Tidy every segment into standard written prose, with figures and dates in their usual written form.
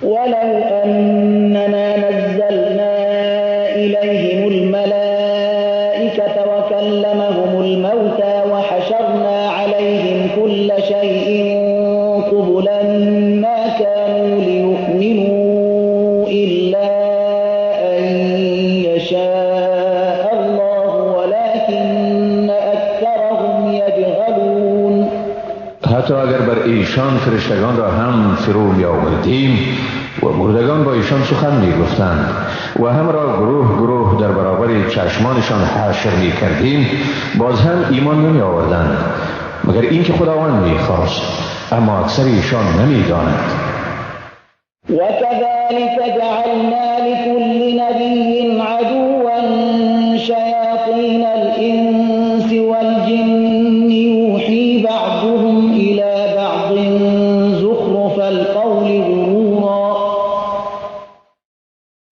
ولو أننا نزلنا إليهم الملائكة وكلمهم الموتى وحشرنا عليهم كل شيء قبلا ما كانوا ليؤمنوا إلا أن يشاء الله ولكن أكثرهم يجهلون. حتی اگر بر ایشان فرشتگان را هم فرو می آوردیم و مردگان با ایشان سخن می گفتند و هم را گروه گروه در برابر چشمانشان حشر می کردیم، باز هم ایمان نمی آوردند مگر اینکه خداوند می خواست، اما اکثر ایشان نمی داند. وكذلك جعلنا لكل نبي عدوا شياطين الإنس والجن يوحي بعضهم إلى بعض زخرف القول غرورا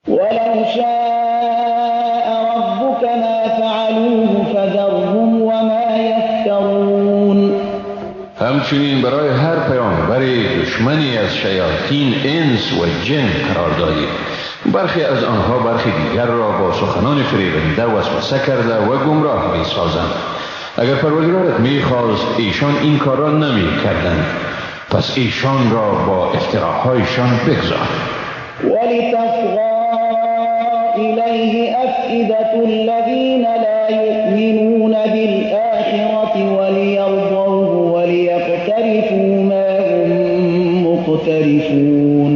ولو شاء ربك ما فعلوه فذرهم وما يفترون. همچنین برای هر پیامبری دشمنی از شیاطین انس و جن قرار دادیم. برخی از آنها برخی دیگر را با سخنان فریبنده وسوسه کرده و گمراه می سازند. اگر پروردگارت می خواست ایشان این کار را نمی کردند، پس ایشان را با افتراهایشان بگذار. ولتصغى إليه أفئدة الذين لا يؤمنون بالآخرة وليرضوه وليقترفوا ما هم مقترفون.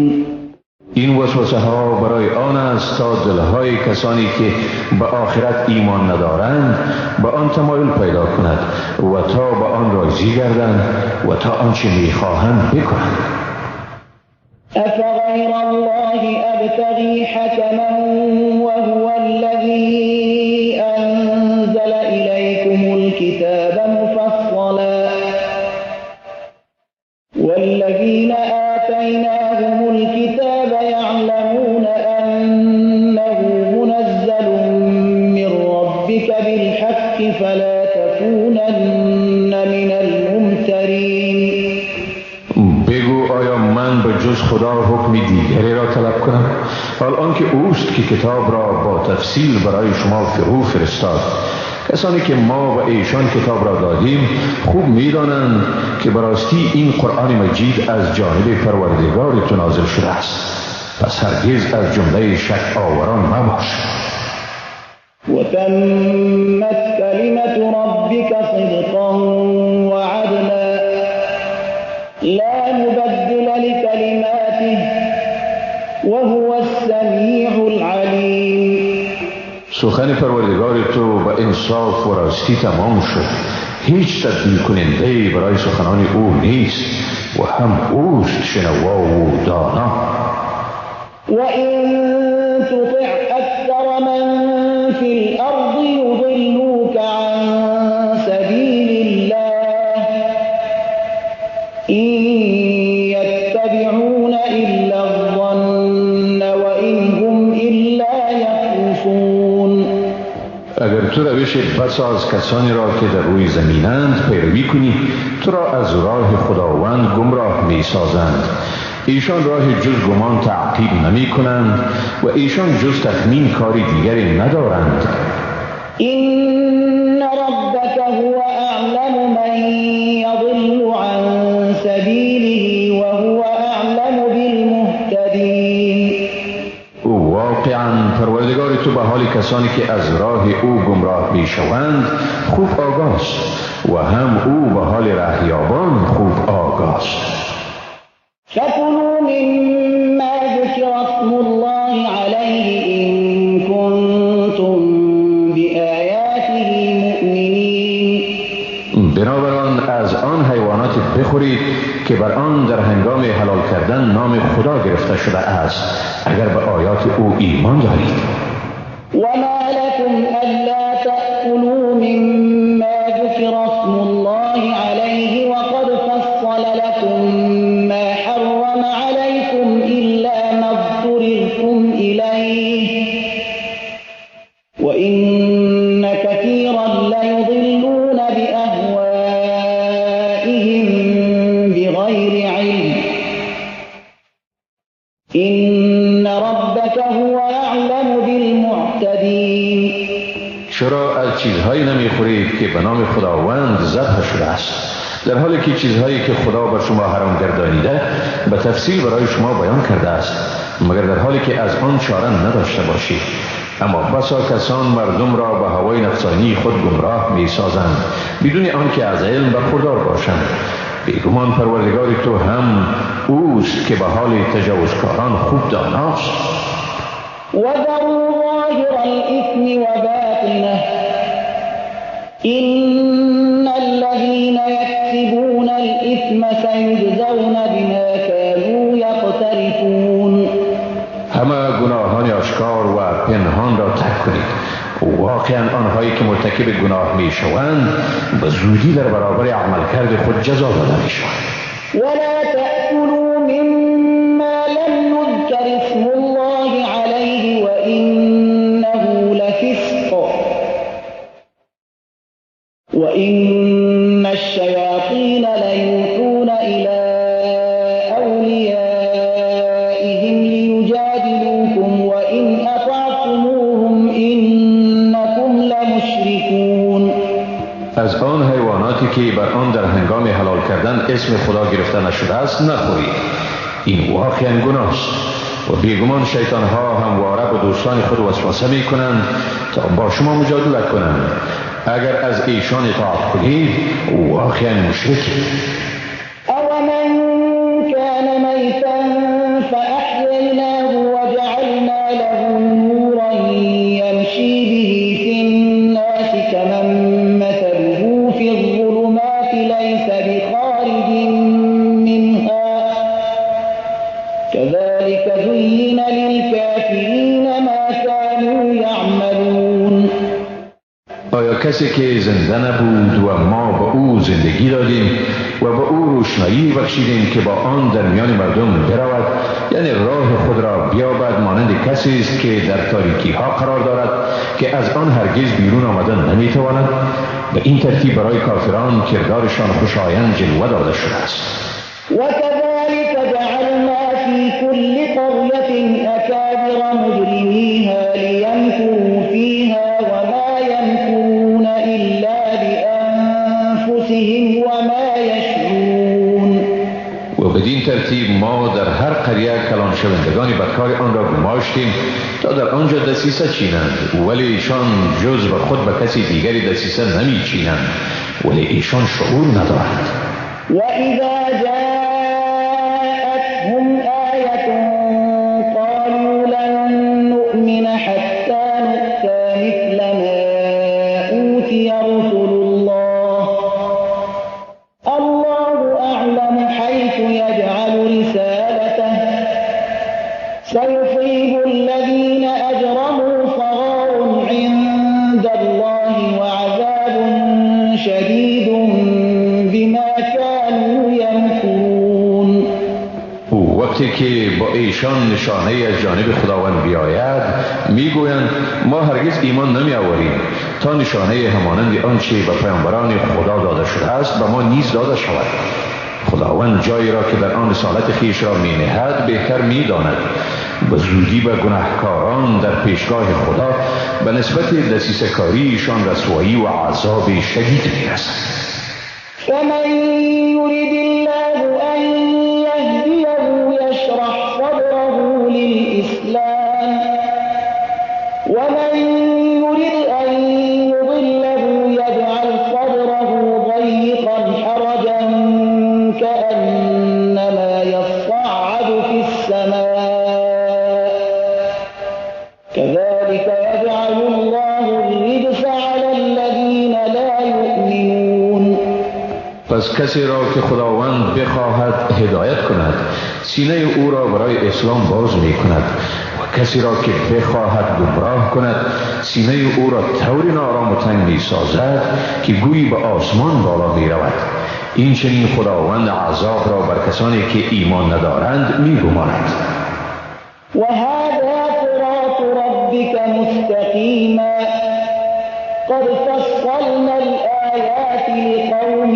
این وسوسه ها برای آن است تا دلهای کسانی که به آخرت ایمان ندارند به آن تمایل پیدا کند و تا به آن راضی گردند و تا آنچه میخواهند بکنند. أفغير الله أبتغي حكما وهو الذي أنزل إليكم الكتاب مفصلا والذين آتيناهم الكتاب يعلمون أنه منزل من ربك بالحق فلا تكونن من الممترين. بگو آیا من به جز خدا حکم دیگری را طلب کنم؟ حال آنکه اوست که کتاب را با تفصیل برای شما فرو فرستاد. کسانی که ما و ایشان کتاب را دادیم خوب می‌دانند که براستی این قرآن مجید از جانب پروردگار تو نازل شده است، پس هرگز از جمله شک آوران مباش. وتمت كلمة ربك صدقا وعدلا لا مبدل لكلماته وهو السميع العليم. سخن پروردگار تو به انصاف و راستی تمام شد، هیچ تبدیل کننده برای سخنان او نیست و هم اوست شنوا و دانا. وَإِن تُطِعْ أَكْثَرَ مَن فِي الْأَرْضِ يُضِلُّوكَ عَن سَبِيلِ اللَّهِ إِن يَتَّبِعُونَ إِلَّا الظَّنَّ وَإِنْ هُمْ إِلَّا يَخْرُصُونَ. اگر تو روش بساز کسانی را که در روی زمینند پیروی کنی، تو را از راه خداوند گمراه می سازند. ایشان راه جز گمان تعقیب نمی کنند و ایشان جز تخمین کاری دیگری ندارند. إن ربك هو أعلم من يضل عن سبيله وهو أعلم بالمهتدين. واقعا پروردگار تو به حال کسانی که از راه او گمراه می شوند خوب آگاست و هم او به حال رهیابان خوب آگاست. فكلوا مما ذكر اسم الله عليه إن كنتم بآياته مؤمنين. بنابراین از آن حیوانات بخورید که بر آن در هنگام حلال کردن نام خدا گرفته شده است اگر به آیات او ایمان دارید. وما لكم ألا تأكلوا مما ذكر اسم الله عليه وقد فصل لكم ما حرم عليكم إلا ما اضطررتم إليه وإن كثيرا ليضلون بأهوائهم بغير علم إن ربك هو أعلم بالمعتدين. چرا از چیزهایی نمیخورید که به نام خداوند ذبح شده است، در حالی که چیزهایی که خدا بر شما حرام گردانیده به تفصیل برای شما بیان کرده است، مگر در حالی که از آن چاره نداشته باشید. اما بسا کسان مردم را به هوای نفسانی خود گمراه می سازند بدون آنکه از علم برخوردار باشند. بیگمان پروردگار تو هم اوست که به حال تجاوزکاران خوب داناست. وذروا ظاهر الإثم وباطنه إن الذين يكسبون الإثم سيجزون بما كانوا يقترفون. همه گناهان آشکار و پنهان را ترک کنید. واقعا آنهایی که مرتکب گناه می شوند به زودی در برابر عملکرد خود جزا داده می شوند. ولا تأكلوا مما لم يذكر اسم الله عليه وإنه لفسق وإن الشياطين ليوحون إلى أوليائهم ليجادلوكم وإن أطعتموهم إنكم لمشركون. از آن حیواناتی که بر آن در هنگام حلال کردن اسم خدا گرفته نشده است نخورید. این واقعا گناه است و بیگمان شیطان ها همواره به دوستان خود وسوسه می کنند تا با شما مجادله کنند. اگر از ایشان اطاعت کنید واقعا مشرکید. أَوَمَنْ كَانَ مَيْتًا فَأَحْيَيْنَاهُ وَجَعَلْنَا لَهُ نُورًا يَمْشِي بِهِ فِي النَّاسِ كَمَنْ مَثَلُهُ فِي الظُّلُمَاتِ لَيْسَ بِخَارِجٍ مِنْهَا كَذَلِكَ زُيِّنَ لِلْكَافِرِينَ مَا كَانُوا يَعْمَلُونَ. آیا کسی که زنده نبود و ما به او زندگی دادیم و به او روشنایی بخشیدیم که با آن در میان مردم برود، یعنی راه خود را بیابد، مانند کسی است که در تاریکی ها قرار دارد که از آن هرگز بیرون آمدن نمیتواند؟ به این ترتیب برای کافران کردارشان خوشایند جلوه داده شده است. وكذلك جعلنا في كل قرية أكابر مجرميها ليمكروا فيها وما يمكرون إلا بأنفسهم وما يشعرون. و بدین ترتیب ما در هر قریه کلان شوندگان بدکار آن را گماشتیم تا در آنجا دسیسه چینند، ولی ایشان جز به خود به کسی دیگری دسیسه نمی چینند، ولی ایشان شعور ندارند. وإذا جاءتهم آية قالوا لن نؤمن حتى نؤتى مثل ما أوتي رسل الله الله أعلم حيث يجعل رسالته سيصيب الذين أجرموا صغار عند الله وعذاب شديد بما كانوا يمكرون. وقتی که با ایشان نشانه از جانب خداوند بیاید میگویند ما هرگز ایمان نمی آوریم تا نشانه همانند آنچه به پیامبران خدا داده شده است به ما نیز داده شود. خداوند جایی را که در آن رسالت خویش را می نهد بهتر می داند. به زودی به گناهکاران در پیشگاه خدا به نسبت دسیسه کاریشان رسوایی و عذاب شدید می رسد. فمن يرد الله أن يهديه يشرح صدره للإسلام ومن يرد أن يضله يجعل صدره ضيقا حرجا كأنما يصعد في السماء كذلك يجعل الله الرجس على الذين لا يؤمنون. پس کسی را که خداوند بخواهد هدایت کند سینه او را برای اسلام باز می کند و کسی را که بخواهد گمراه کند سینه او را طوری نارام و تنگ می سازد که گویی به آسمان بالا می رود. این چنین خداوند عذاب را بر کسانی که ایمان ندارند می گماند. وهذا صراط ربك مستقيما قد فصلنا الآيات لقوم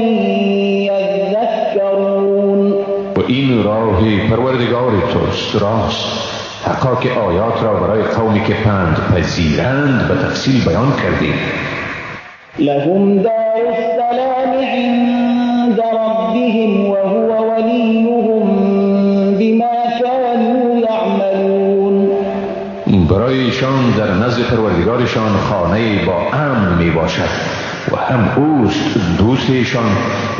يذكرون. و این این راه پروردگار توست راست. حقا که آیات را برای قومی که پند پذیرند به تفصیل بیان کردیم. لهم دار السلام عند ربهم وهو وليهم بما كانوا يعملون. برای ایشان در نزد پروردگارشان خانه با امن می باشد و هم اوست دوست ایشان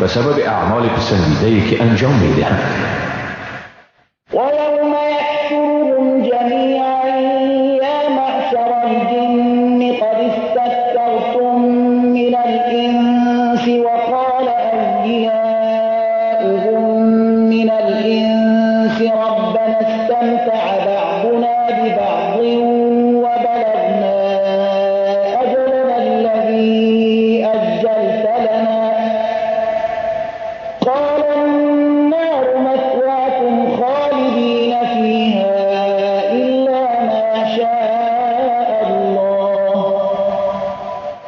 به سبب اعمال پسندیده‌ای که انجام می دهند. ويوم يحشرهم جميعا يا معشر الجن قد استكثرتم من الإنس وقال أولياؤهم من الإنس ربنا استمتع بعضنا ببعض وبلغنا أجلنا الذي أجلت لنا قال النار مثواكم خالدين فيها إلا ما شاء الله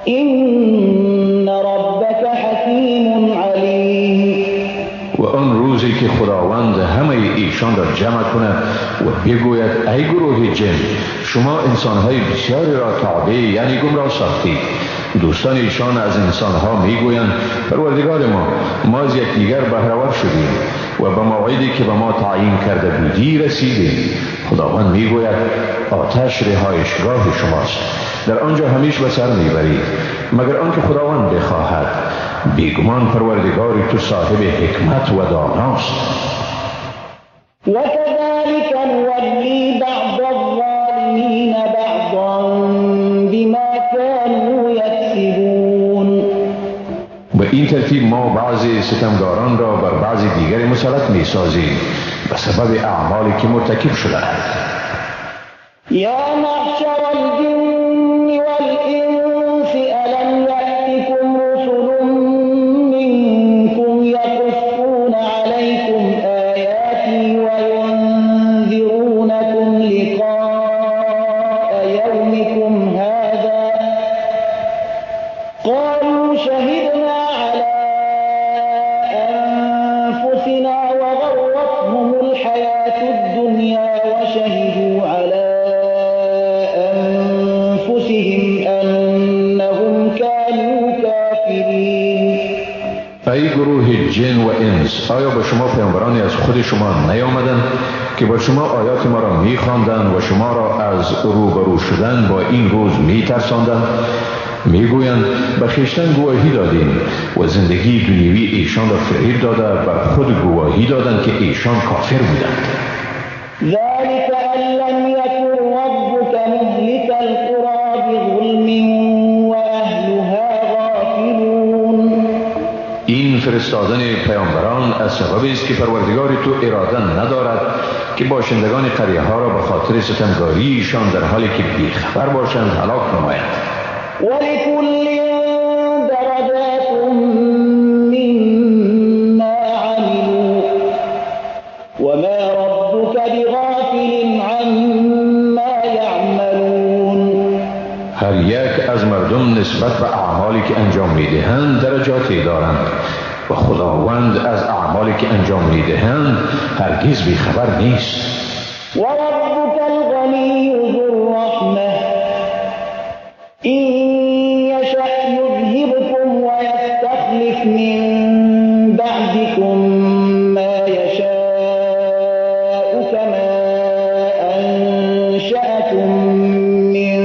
إن ربك حكيم عليم. و آن روزی که خداوند همه ایشان را جمع کند و بگوید ای گروه جن، شما انسانهای بسیاری را تابع یعنی گمراه ساختید. دوستان ایشان از انسانها میگویند پروردگار ما از یکدیگر بهره‌ور شدیم و به موعدی که به ما تعیین کرده بودی رسیدیم. خداوند میگوید آتش رهایشگاه شماست، در آنجا همیشه به سر میبرید مگر آنکه خداوند بخواهد. بیگمان پروردگاری تو صاحب حکمت و داناست. وكذلك نولي بعض الظالمين بعضا بما كانوا يكسبون. به این ترتیب ما بعضی ستمگاران را بر بعضی دیگر مسلط می سازیم به سبب اعمالی که مرتکب شدند. يا معشر الجن والإنس ألم يأتكم رسل منكم يقصون عليكم آياتي وينذرونكم لقاء يومكم هذا قالوا شهدنا على أنفسنا وغرتهم الحياة الدنيا وشهدوا على أنفسهم أنهم كانوا كافرين. ای گروه جن و انس، آیا به شما پیامبرانی از خود شما نیامدند که با شما آیات ما را می‌خواندند و شما را از روبرو شدن با این روز می‌ترساندند؟ میگویند به خویشتن گواهی دادیم و زندگی دنیوی ایشان را فریب داده بر خود گواهی دادند که ایشان کافر بودند. ذلك أن لم يكن ربك مهلك القرى بظلم وأهلها غافلون. این فرستادن پیامبران از سببی است که پروردگار تو اراده ندارد که باشندگان قریه ها را به خاطر ستمگاری ایشان در حالی که بیخبر باشند هلاک نماید. ولكل درجات مما عملوا وما ربك بغافل عما يعملون. هر یک از مردم نسبت به اعمالی که انجام میدهند درجاتی دارند و خداوند از اعمالی که انجام میدهند هرگز بیخبر نیست. وربك الغني ذو الرحمة إن يشأ يذهبكم ويستخلف من بعدكم ما يشاء كما أنشأكم من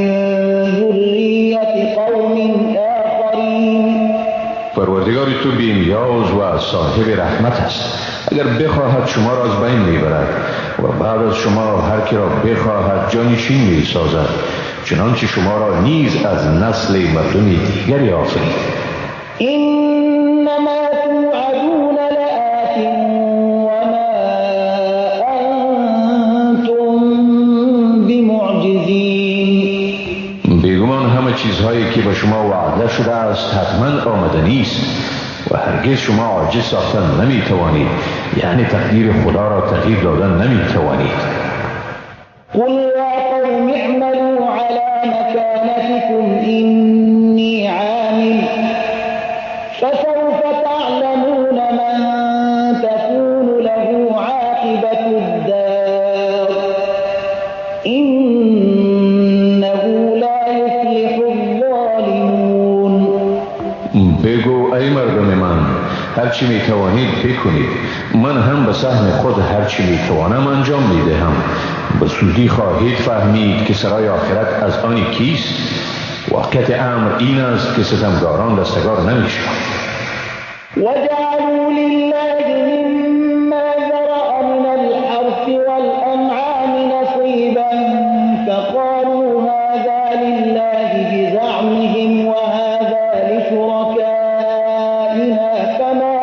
ذرية قوم آخرين. پروردگار تو بی‌نیاز و صاحب رحمت است. اگر بخواهد شما را از بین میبرد و بعد از شما هر کی را بخواهد جانشین میسازد، چنانچه شما را نیز از نسل مردم دیگری آفرید. إنما توعدون لآت وما أنتم بمعجزين. بیگمان همه چیزهایی که به شما وعده شده است حتما آمدنی است و هرگز شما عاجز ساختن نمی توانید، یعنی تقدیر خدا را تغییر دادن نمی توانید. قل يا قوم اعملوا على مكانتكم إني عامل فسوف تعلمون من تكون له عاقبة إنه لا يفلح الظالمون. بگو ای مردم من، هرچی می توانید بکنید، من هم به سهم خود هرچی می توانم انجام می دهم. به زودی خواهید فهمید که سرای آخرت از آن کیست. واقعیت امر این است که ستمگاران رستگار نمی شوند. وجعلوا لله مما ذرأ من الحرث والأنعام نصيبا فقالوا هذا لله بزعمهم وهذا لشركائنا فما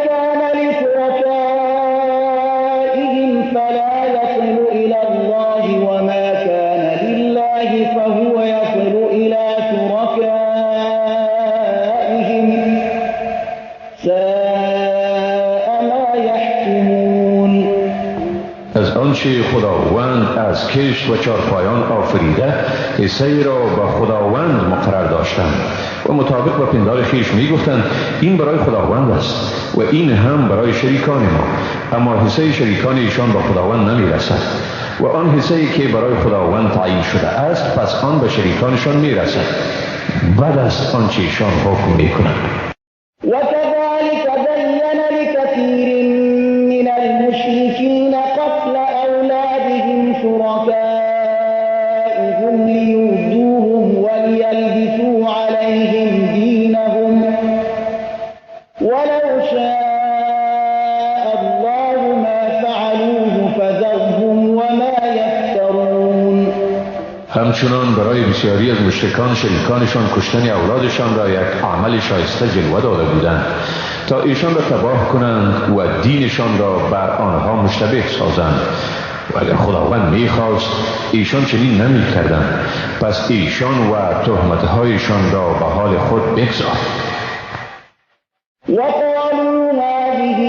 كان لشركائهم فلا يصل إلى الله وما كان لله فهو يصل إلى شركائهم ساء ما يحكمون. از آنچه خداوند از کشت و چارپایان آفریده حصه را به خداوند مقرر داشتند و مطابق با پندار خویش می گفتند این برای خداوند است و این هم برای شریکان ما، اما حصه شریکان ایشان به خداوند نمی رسد و آن حصه‌ای که برای خداوند تعیین شده است پس آن به شریکانشان می رسد. بعد است آنچه ایشان حکم می کنند. وكذلك بين لكثير من المشركين قتل أولادهم شركائهم ليردوهم وليلبسوا عليهم دينهم ولو شاء الله ما فعلوه فذرهم وما يفترون. همچنان برای بسیاری از مشرکان شریکانشان کشتن اولادشان را یک عمل شایسته جلوه داده بودند تا ایشان را تباه کنند و دینشان را بر آنها مشتبه سازند و اگر خداوند می‌خواست ایشان چنین نمی‌کردند، پس ایشان و تهمت‌هایشان را به حال خود بگذار. وقالوا هذه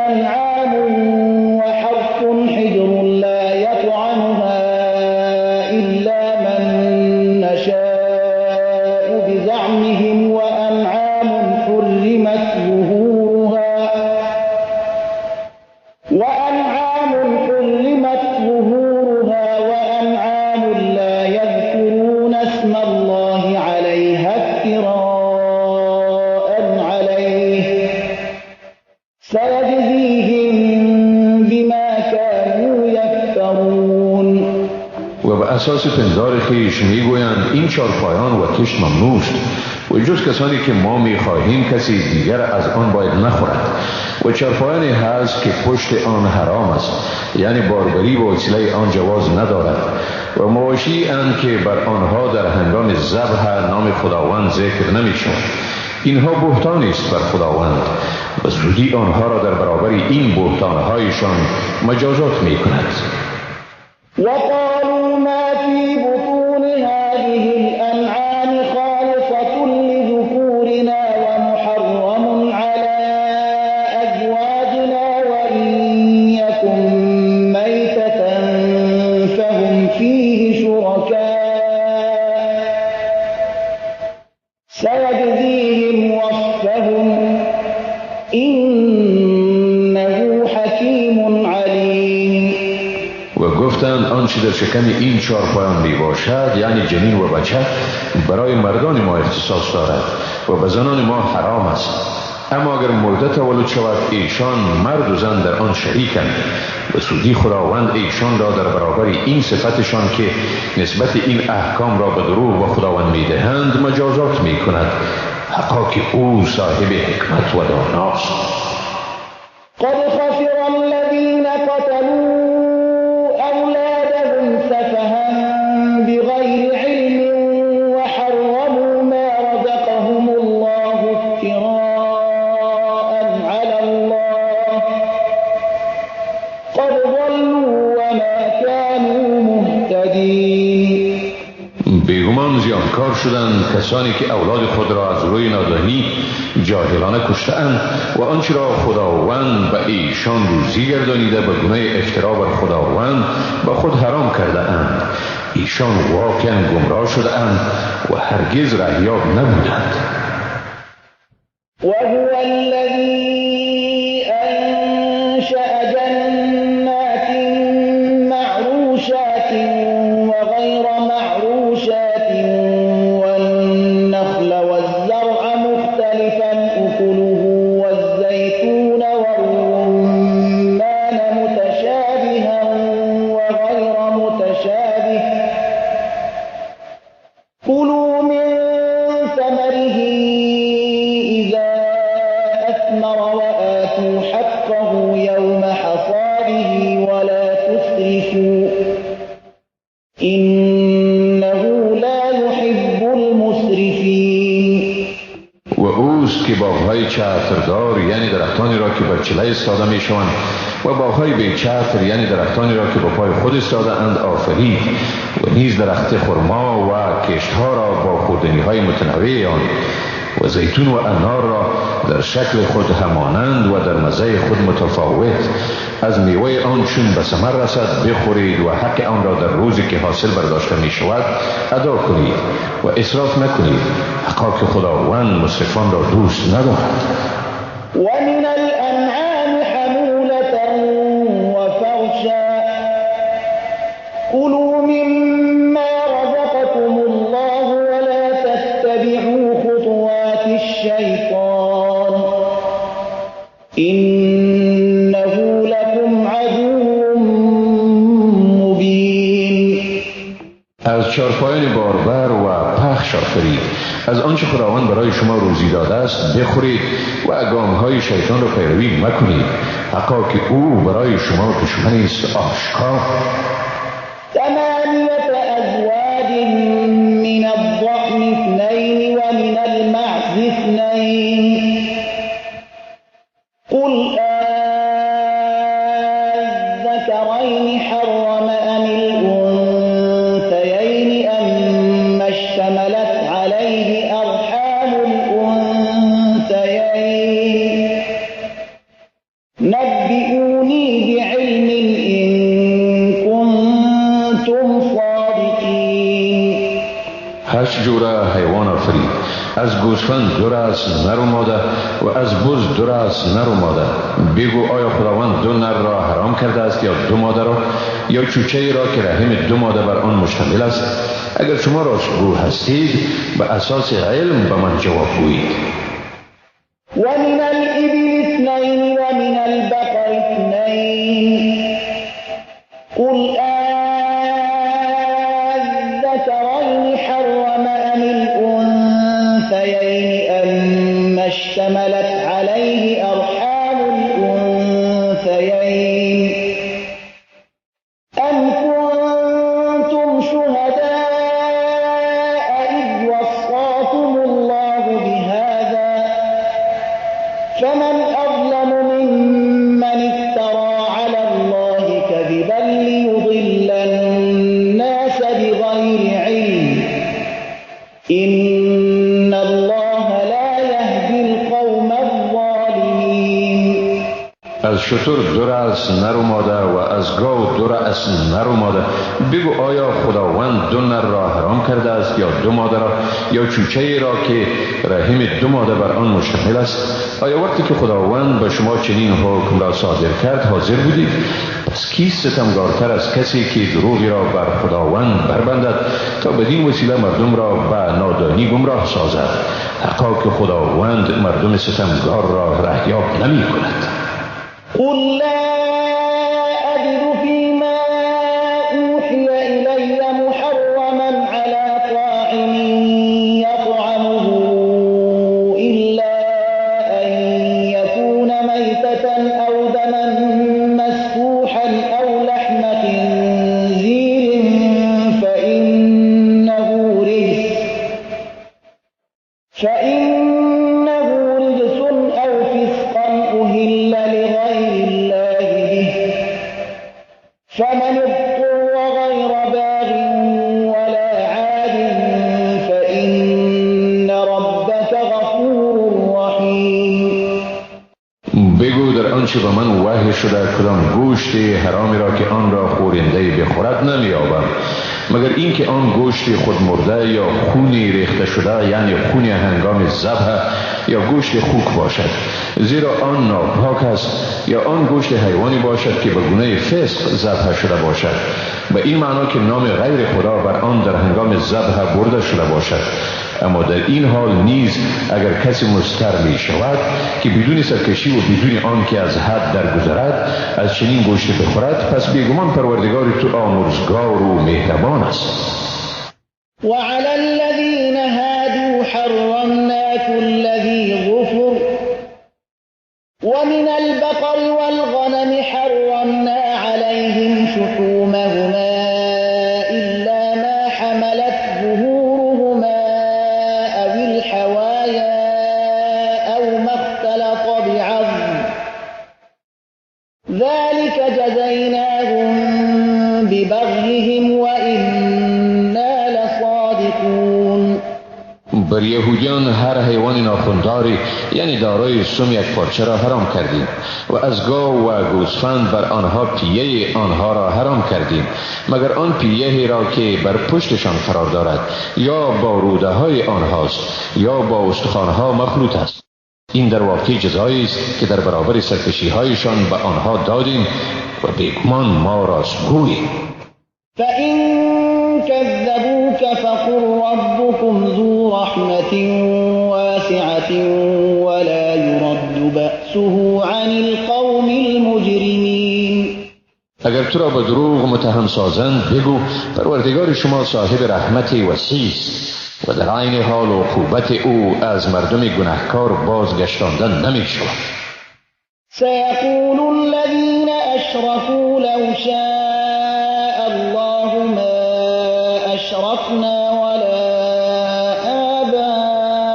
أنعام وحرث حجر لا يطعمها إلا من نشاء بزعمهم وأنعام حرمت ظهورها وأنعام لا يذكرون اسم الله عليها افتراء عليه سيجزيهم بما كانوا يفترون. و به اساس پندار خویش میگویند این چارپایان و کشت ممنوع است و جز کسانی که ما میخواهیم کسی دیگر از آن باید نخورد و چارپایانی هست که پشت آن حرام است، یعنی باربری و وسیله آن جواز ندارد و مواشی اند که بر آنها در هنگام ذبح نام خداوند ذکر نمی شود. اینها بهتانی است بر خداوند و زودی آنها را در برابر این بهتانهایشان مجازات می کند. وقالوا ما في بطون هذه الأنعام خالصة لذكورنا ومحرم على أزواجنا وإن يكن ميتة فهم فيه شركاء سيجزيهم وصفهم إنه حكيم عليم. و گفتند آنچه در شکم این چارپایان می باشد یعنی جنین و بچه برای مردان ما اختصاص دارد و به زنان ما حرام است، اما اگر مرده تولد شود ایشان مرد و زن در آن شریکند و سودی خداوند ایشان را در برابر این صفتشان که نسبت این احکام را به دروغ و خداوند می دهند مجازات می کند، حقا که او صاحب حکمت و داناست. قد خسر الذين قتلوا أولادهم سفها بغير علم وحرموا ما رزقهم الله افتراء على الله قد ضلوا وما كانوا مهتدين. بیگمان زیانکار شدند کسانی که اولاد خود را از روی نادانی جاهلانه کشتند و آنچه را خداوند به ایشان روزی گردانیده به گناه افترا بر خداوند به خود حرام کرده اند. ایشان واقعا گمراه شده اند و هرگز رهیاب نبودند. وهو الذي وَالْأَثْمَرَ وَآتُوا حَقَّهُ يَوْمَ حَصَادِهِ وَلَا تُسْرِفُوا إِنَّهُ لَا يُحِبُّ الْمُسْرِفِينَ. و اوست که باغ‌های چتردار یعنی درختانی را که بر چله ایستاده می‌شوند و باغ‌های بی چتر یعنی درختانی را که با پای خود ایستاده اند آفرید و نیز درخت خرما و کشت‌ها را با خوردنی‌های متنوع آن و زیتون و انار را در شکل خود همانند و در مزه خود متفاوت از میوه آن چون به ثمر رسد بخورید و حق آن را در روزی که حاصل برداشته می شود ادا کنید و اسراف نکنید، حقا که خداوند مسرفان را دوست ندارد. وَمِنَ الْأَنْعَامِ حَمُولَةً وَفَرْشًا كُلُوا مِمَّا رَزَقَكُمُ اللَّهُ وَلَا تَتَّبِعُوا خُطُوَاتِ الشَّيْطَانِ إِنَّهُ لَكُمْ عَدُوٌّ مُبِینٌ. از چارپایان باربر و پخش آفرید، از آنچه خداوند برای شما روزی داده است بخورید و گام‌های شیطان را پیروی مکنید، حقا که او برای شما دشمنی است آشکار. 8 أزواج من الضأن 2 ومن المعز 2 قل الذكرين حرم أم الأنثيين أما اشتملت عليه أرحام الأنثيين نبئوني بعلم إن كنتم صادقين. 8 جوره حیوان آفرید، از گوسفند 2 رأس نر و ماده و از بز 2 رأس نر و ماده. بگو آیا خداوند 2 نر را حرام کرده است یا 2 ماده را، یا چوچه را که رحم 2 ماده بر آن مشتمل است؟ اگر شما راستگو هستید به اساس علم به من جواب گویید. ومن الإبل 2 ومن البقر 2 قل الذكرين حرم أم الأنثيين أما اشتملت عليه أرحام الأنثيين أم كنتم شهداء إذ وصاكم الله بهذا فمن أظلم ممن افترى على الله كذبا ليضل الناس بغير علم إن الله لا يهدي القوم الظالمين. از شتر 2 رأس نر و ماده و از گاو 2 رأس نر و ماده. بگو آیا خداوند 2 نر را حرام کرده است یا 2 ماده را، یا چوچه را که رحم 2 ماده بر آن مشتمل است؟ آیا وقتی که خداوند به شما چنین حکم را صادر کرد حاضر بودید؟ پس کیست ستمگارتر از کسی که دروغی را بر خداوند بربندد تا بدین وسیله مردم را به نادانی گمراه سازد، حقا که خداوند مردم ستمگار را رهیاب نمی کند. قل لا أجد فيما أوحي إلي محرما على طاعم يطعمه إلا أن يكون ميتة أو دما مسفوحا أو لحم خنزير فإنه رجس أو فسقا أهل لغير الله به فمن اضطر غير باغ ولا عاد فإن ربك غفور رحيم. بگو در آنچه به من وحی شده کدام گوشت حرامی را که آن را خورنده بخورد نمی‌یابم مگر اینکه آن گوشت خود مرده یا خونی ریخته شده یعنی خون هنگام ذبح یا گوشت خوک باشد، زیرا آن ناپاک است، یا آن گوشت حیوانی باشد که به گونه فسق ذبح شده باشد، به این معنا که نام غیر خدا بر آن در هنگام ذبح برده شده باشد. اما در این حال نیز اگر کسی مضطر می شود که بدون سرکشی و بدون آن که از حد درگذرد از چنین گوشت بخورد، پس بیگمان پروردگار تو آمرزگار و مهربان است. وعلى الذين هادوا حرمنا كل ذي ظفر ومن البقر والغنم حرمنا عليهم شحومهما إلا ما حملت ظهورهما أو الحوايا أو ما اختلط بعظم ذلك جزيناهم ببغيهم وإنا لصادقون. بر یهودیان هر حیوان ناخونداری یعنی دارای سم یک پارچه را حرام کردیم و از گاو و گوسفند بر آنها پیه آنها را حرام کردیم مگر آن پیه را که بر پشتشان قرار دارد یا با روده های آنهاست یا با استخوانها مخلوط است. این در واقع جزایی است که در برابر سرکشی هایشان به آنها دادیم و بیگمان ما راستگوییم. فإن كذبوك فقل ربكم ذو رحمة واسعة ولا يرد بأسه عن القوم المجرمين. اگر تو را به دروغ متهم سازند بگو پروردگار شما صاحب رحمت وسیع است و در عین حال عقوبت او از مردم گناهکار بازگشتاندن نمی شود. سيقول الذين أشركوا لو شاء الله ما أشركنا ولا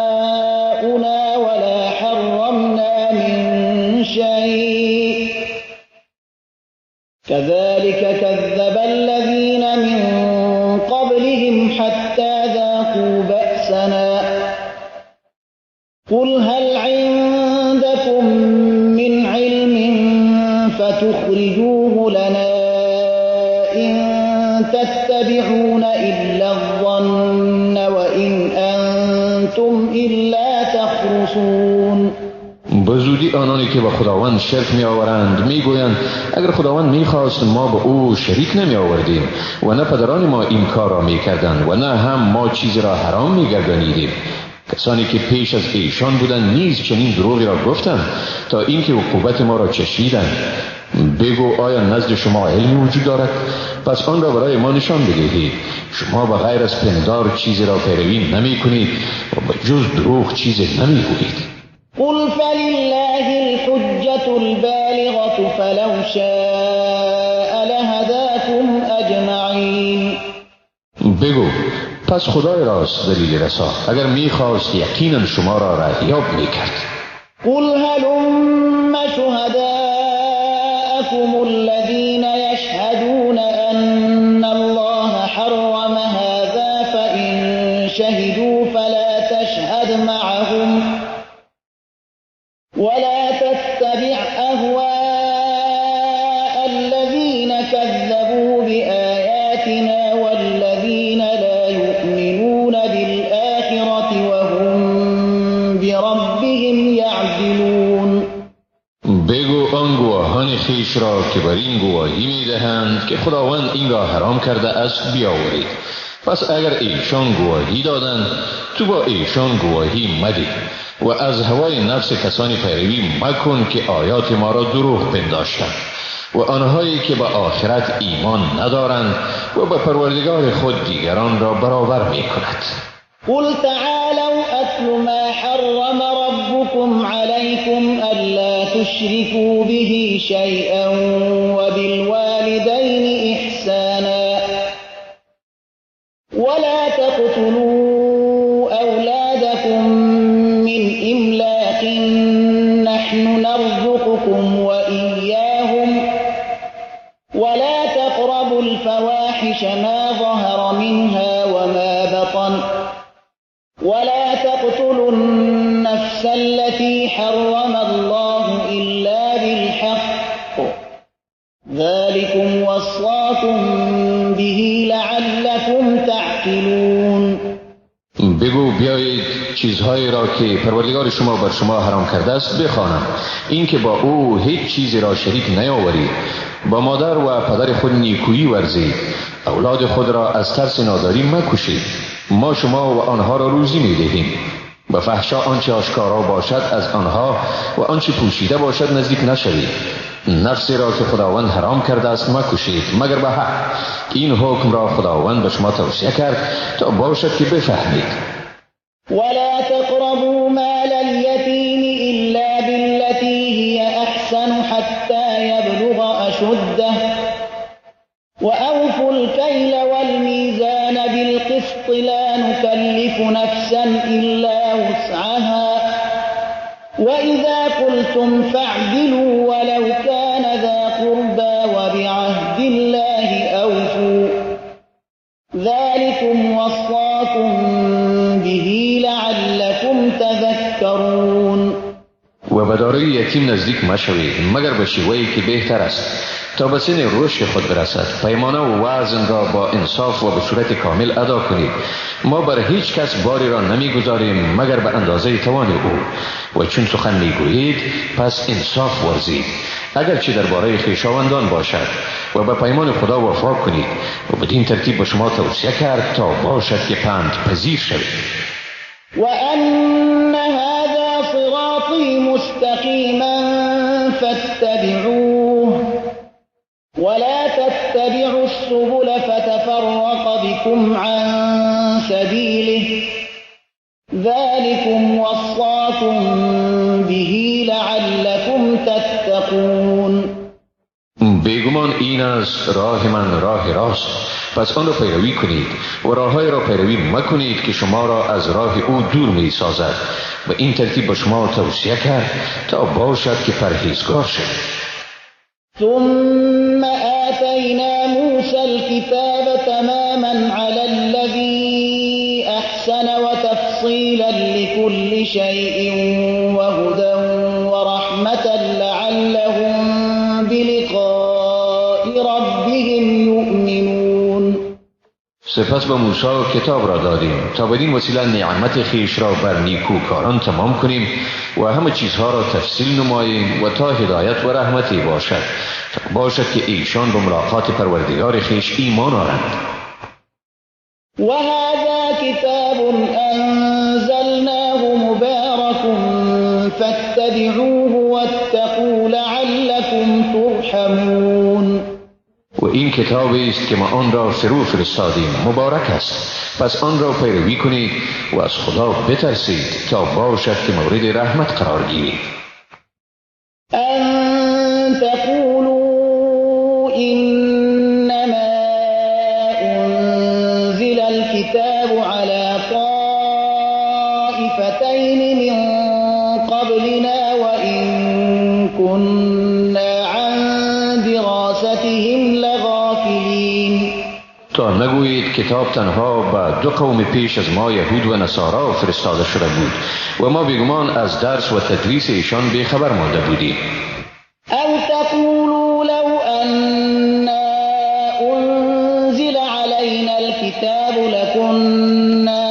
آباؤنا ولا حرمنا من شيء كذلك كذب الذين من قبلهم حتى ذاقوا بأسنا قل هل عندكم من علم فتخرجوه لنا إن تتبعون إلا الظن وإن أنتم إلا تخرصون. بزودی آنانی که به خداوند شرک می آورند می گویند اگر خداوند می خواست ما به او شریک نمی آوردیم و نه پدران ما این کار را می کردند و نه هم ما چیزی را حرام می گردانیدیم. کسانی که پیش از ایشان بودند نیز چنین دروغی را گفتند تا اینکه عقوبت ما را چشیدند. بگو آیا نزد شما علمی وجود دارد؟ پس آن را برای ما نشان بدهید. شما به غیر از پندار چیزی را پیروی نمی کنید و به جز دروغ چیزی نمی گویید. قل فلله الحجة البالغة فلو شاء لهداكم أجمعين. بگو پس خدای راست دلیل رسا اگر میخواست یقینا شما را رهیاب میکرد. قل هلم شهداءكم الذين يشهدون أن الله حرم هذا فإن شهدوا فلا تشهد معهم ولا تتبع أهواء الذين كذبوا بآياتنا والذين لا يؤمنون بالآخرة وهم بربهم يعدلون. بگو آن گواهان خویش را که بر این گواهی میدهند که خداوند این را حرام کرده است بیاورید. پس اگر ایشان گواهی دادند تو با ایشان گواهی مده و از هوای نفس کسانی پیروی مکن که آیات ما را دروغ پنداشتند و آنهایی که به آخرت ایمان ندارند و به پروردگار خود دیگران را برابر می کند. قل تعالوا أتل ما حرم ربكم عليكم ألا تشركوا به شيئا وبالوالدين إحسانا ولا تقتلوا أولادكم من إملاق نحن نرزقكم وإياهم ولا تقربوا الفواحش ما ظهر منها وما بطن ولا تقتلوا النفس التي حرم الله إلا بالحق ذلكم وصاكم به لعلكم تعقلون. بگو بیایید چیزهایی را که پروردگار شما بر شما حرام کرده است بخوانم. این که با او هیچ چیزی را شریک نیاورید، با مادر و پدر خود نیکویی ورزید، اولاد خود را از ترس ناداری مکشید. ما شما و آنها را روزی میدهیم. به فحشا آنچه آشکارا باشد از آنها و آنچه پوشیده باشد نزدیک نشوید. نفسی را که خداوند حرام کرده است مکشید مگر به حق. این حکم را خداوند به شما توصیه کرد تا باشد که بفهمید. ولا تقربوا مال اليتيم إلا بالتي هي أحسن حتى يبلغ أشده وأوفوا الكيل والميزان بالقسط لا نكلف نفسا إلا وسعها وإذا قلتم فاعدلوا ولو كان ذا قربى وبعهد الله أوفوا ذلكم وصاكم به لعلكم تذكرون. و به دارای یتیم نزدیک مشوید مگر به شیوهی که بهتر است تا به سن رشد خود برسد. پیمانه و وزن را با انصاف و به صورت کامل ادا کنید. ما بر هیچ کس باری را نمیگذاریم مگر به اندازه توان او و چون سخن میگویید پس انصاف ورزید اگرچه درباره خویشاوندان باشد و به پیمان خدا وفا کنید و بدین ترتیب به شما توصیه کرد تا باشد که پند پذیر شوید. وأن هذا صراطي مستقيما فاتبعوه ولا تتبعوا السبل فتفرق بكم عن سبيله ذلكم وصاكم به لعلكم تتقون. بیگمان این از راه من راه راست پس آن را پیروی کنید و راههای را پیروی مکنید که شما را از راه او دور می سازد و این ترتیب به شما توصیه کرد تا باشد که پرهیزگار شوید. ثم آتينا موسى الكتاب تماما على الذي أحسن وتفصيلا لكل شيء وهدى ورحمة لعلهم بلقاء ربهم يؤمنون. سپس به موسی کتاب را دادیم تا بدین وسیله نعمت خیش را بر نیکوکاران تمام کنیم و همه چیزها را تفصیل نماییم و تا هدایت و رحمتی باشد تا باشد که ایشان به ملاقات پروردگار خیش ایمان آورند. وهذا كتاب أنزلناه مبارك فاتبعوه واتقوا لعلكم ترحمون. و این کتابی است که ما آن را فرو فرستادیم مبارک است پس آن را پیروی کنید و از خدا بترسید تا باشد که مورد رحمت قرار گیرید. أن تقولوا إنما أنزل الكتاب على طائفتين من قبلنا وإن كنا عن دراستهم لغافلين. تا نگویید کتاب تنها به دو قوم پیش از ما یهود و نصارا فرستاده شده بود و ما بیگمان از درس و تدریس ایشان بیخبر مانده بودیم. أو تقولوا لو أنا أنزل علينا الكتاب لكنا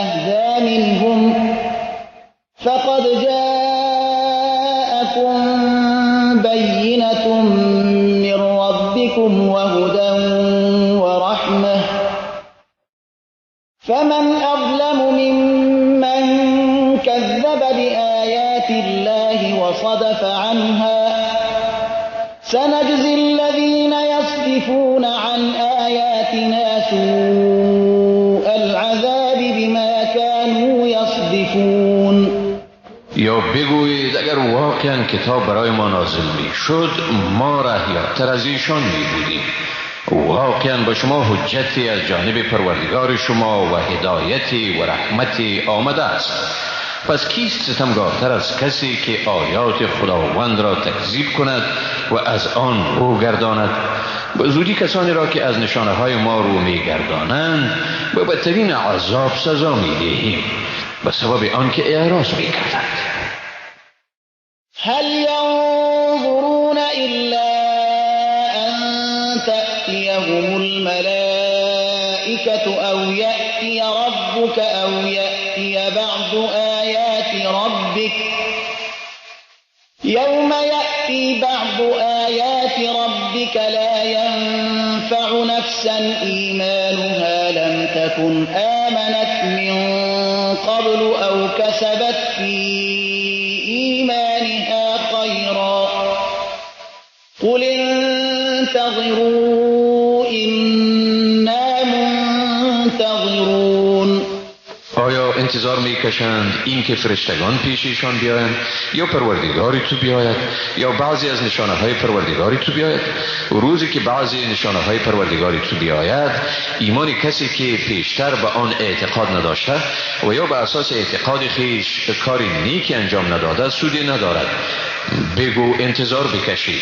أهدى منهم فقد جاءكم بينة من ربكم وهدى ورحمة فمن أظلم ممن كذب بآيات الله وصدف عنها سنجزي الذين يصدفون عن آياتنا سوء العذاب بما كانوا يصدفون. یا بگویید اگر واقعا کتاب برای ما نازل می شد ما رهیاتر از ایشان می بودیم. واقعا با شما حجتی از جانب پروردگار شما و هدایتی و رحمتی آمده است. پس کیست ستمگارتر از کسی که آیات خداوند را تکذیب کند و از آن رو گرداند؟ به زودی کسانی را که از نشانه های ما رو می گردانند به بدترین عذاب سزا می دهیم به سبب آنکه اعراض می کردند. هل ينظرون إلا أن تأتيهم الملائكة أو يأتي ربك أو يأتي بعض آيات ربك يوم يأتي بعض آيات ربك لا ينفع نفسا إيمانها لم تكن آمنت من قبل أو كسبت في إيمانها خيرا قل انتظروا إنا منتظرون. آیا انتظار میکشند این که فرشتگان پیششان بیایند یا پروردگاری تو بیاید یا بعضی از نشانه های پروردگاری تو بیاید. روزی که بعضی نشانه های پروردگاری تو بیاید، ایمان کسی که پیشتر به آن اعتقاد نداشته و یا به اساس اعتقاد خیش کاری نیکی انجام نداده سودی ندارد. بگو انتظار بکشید،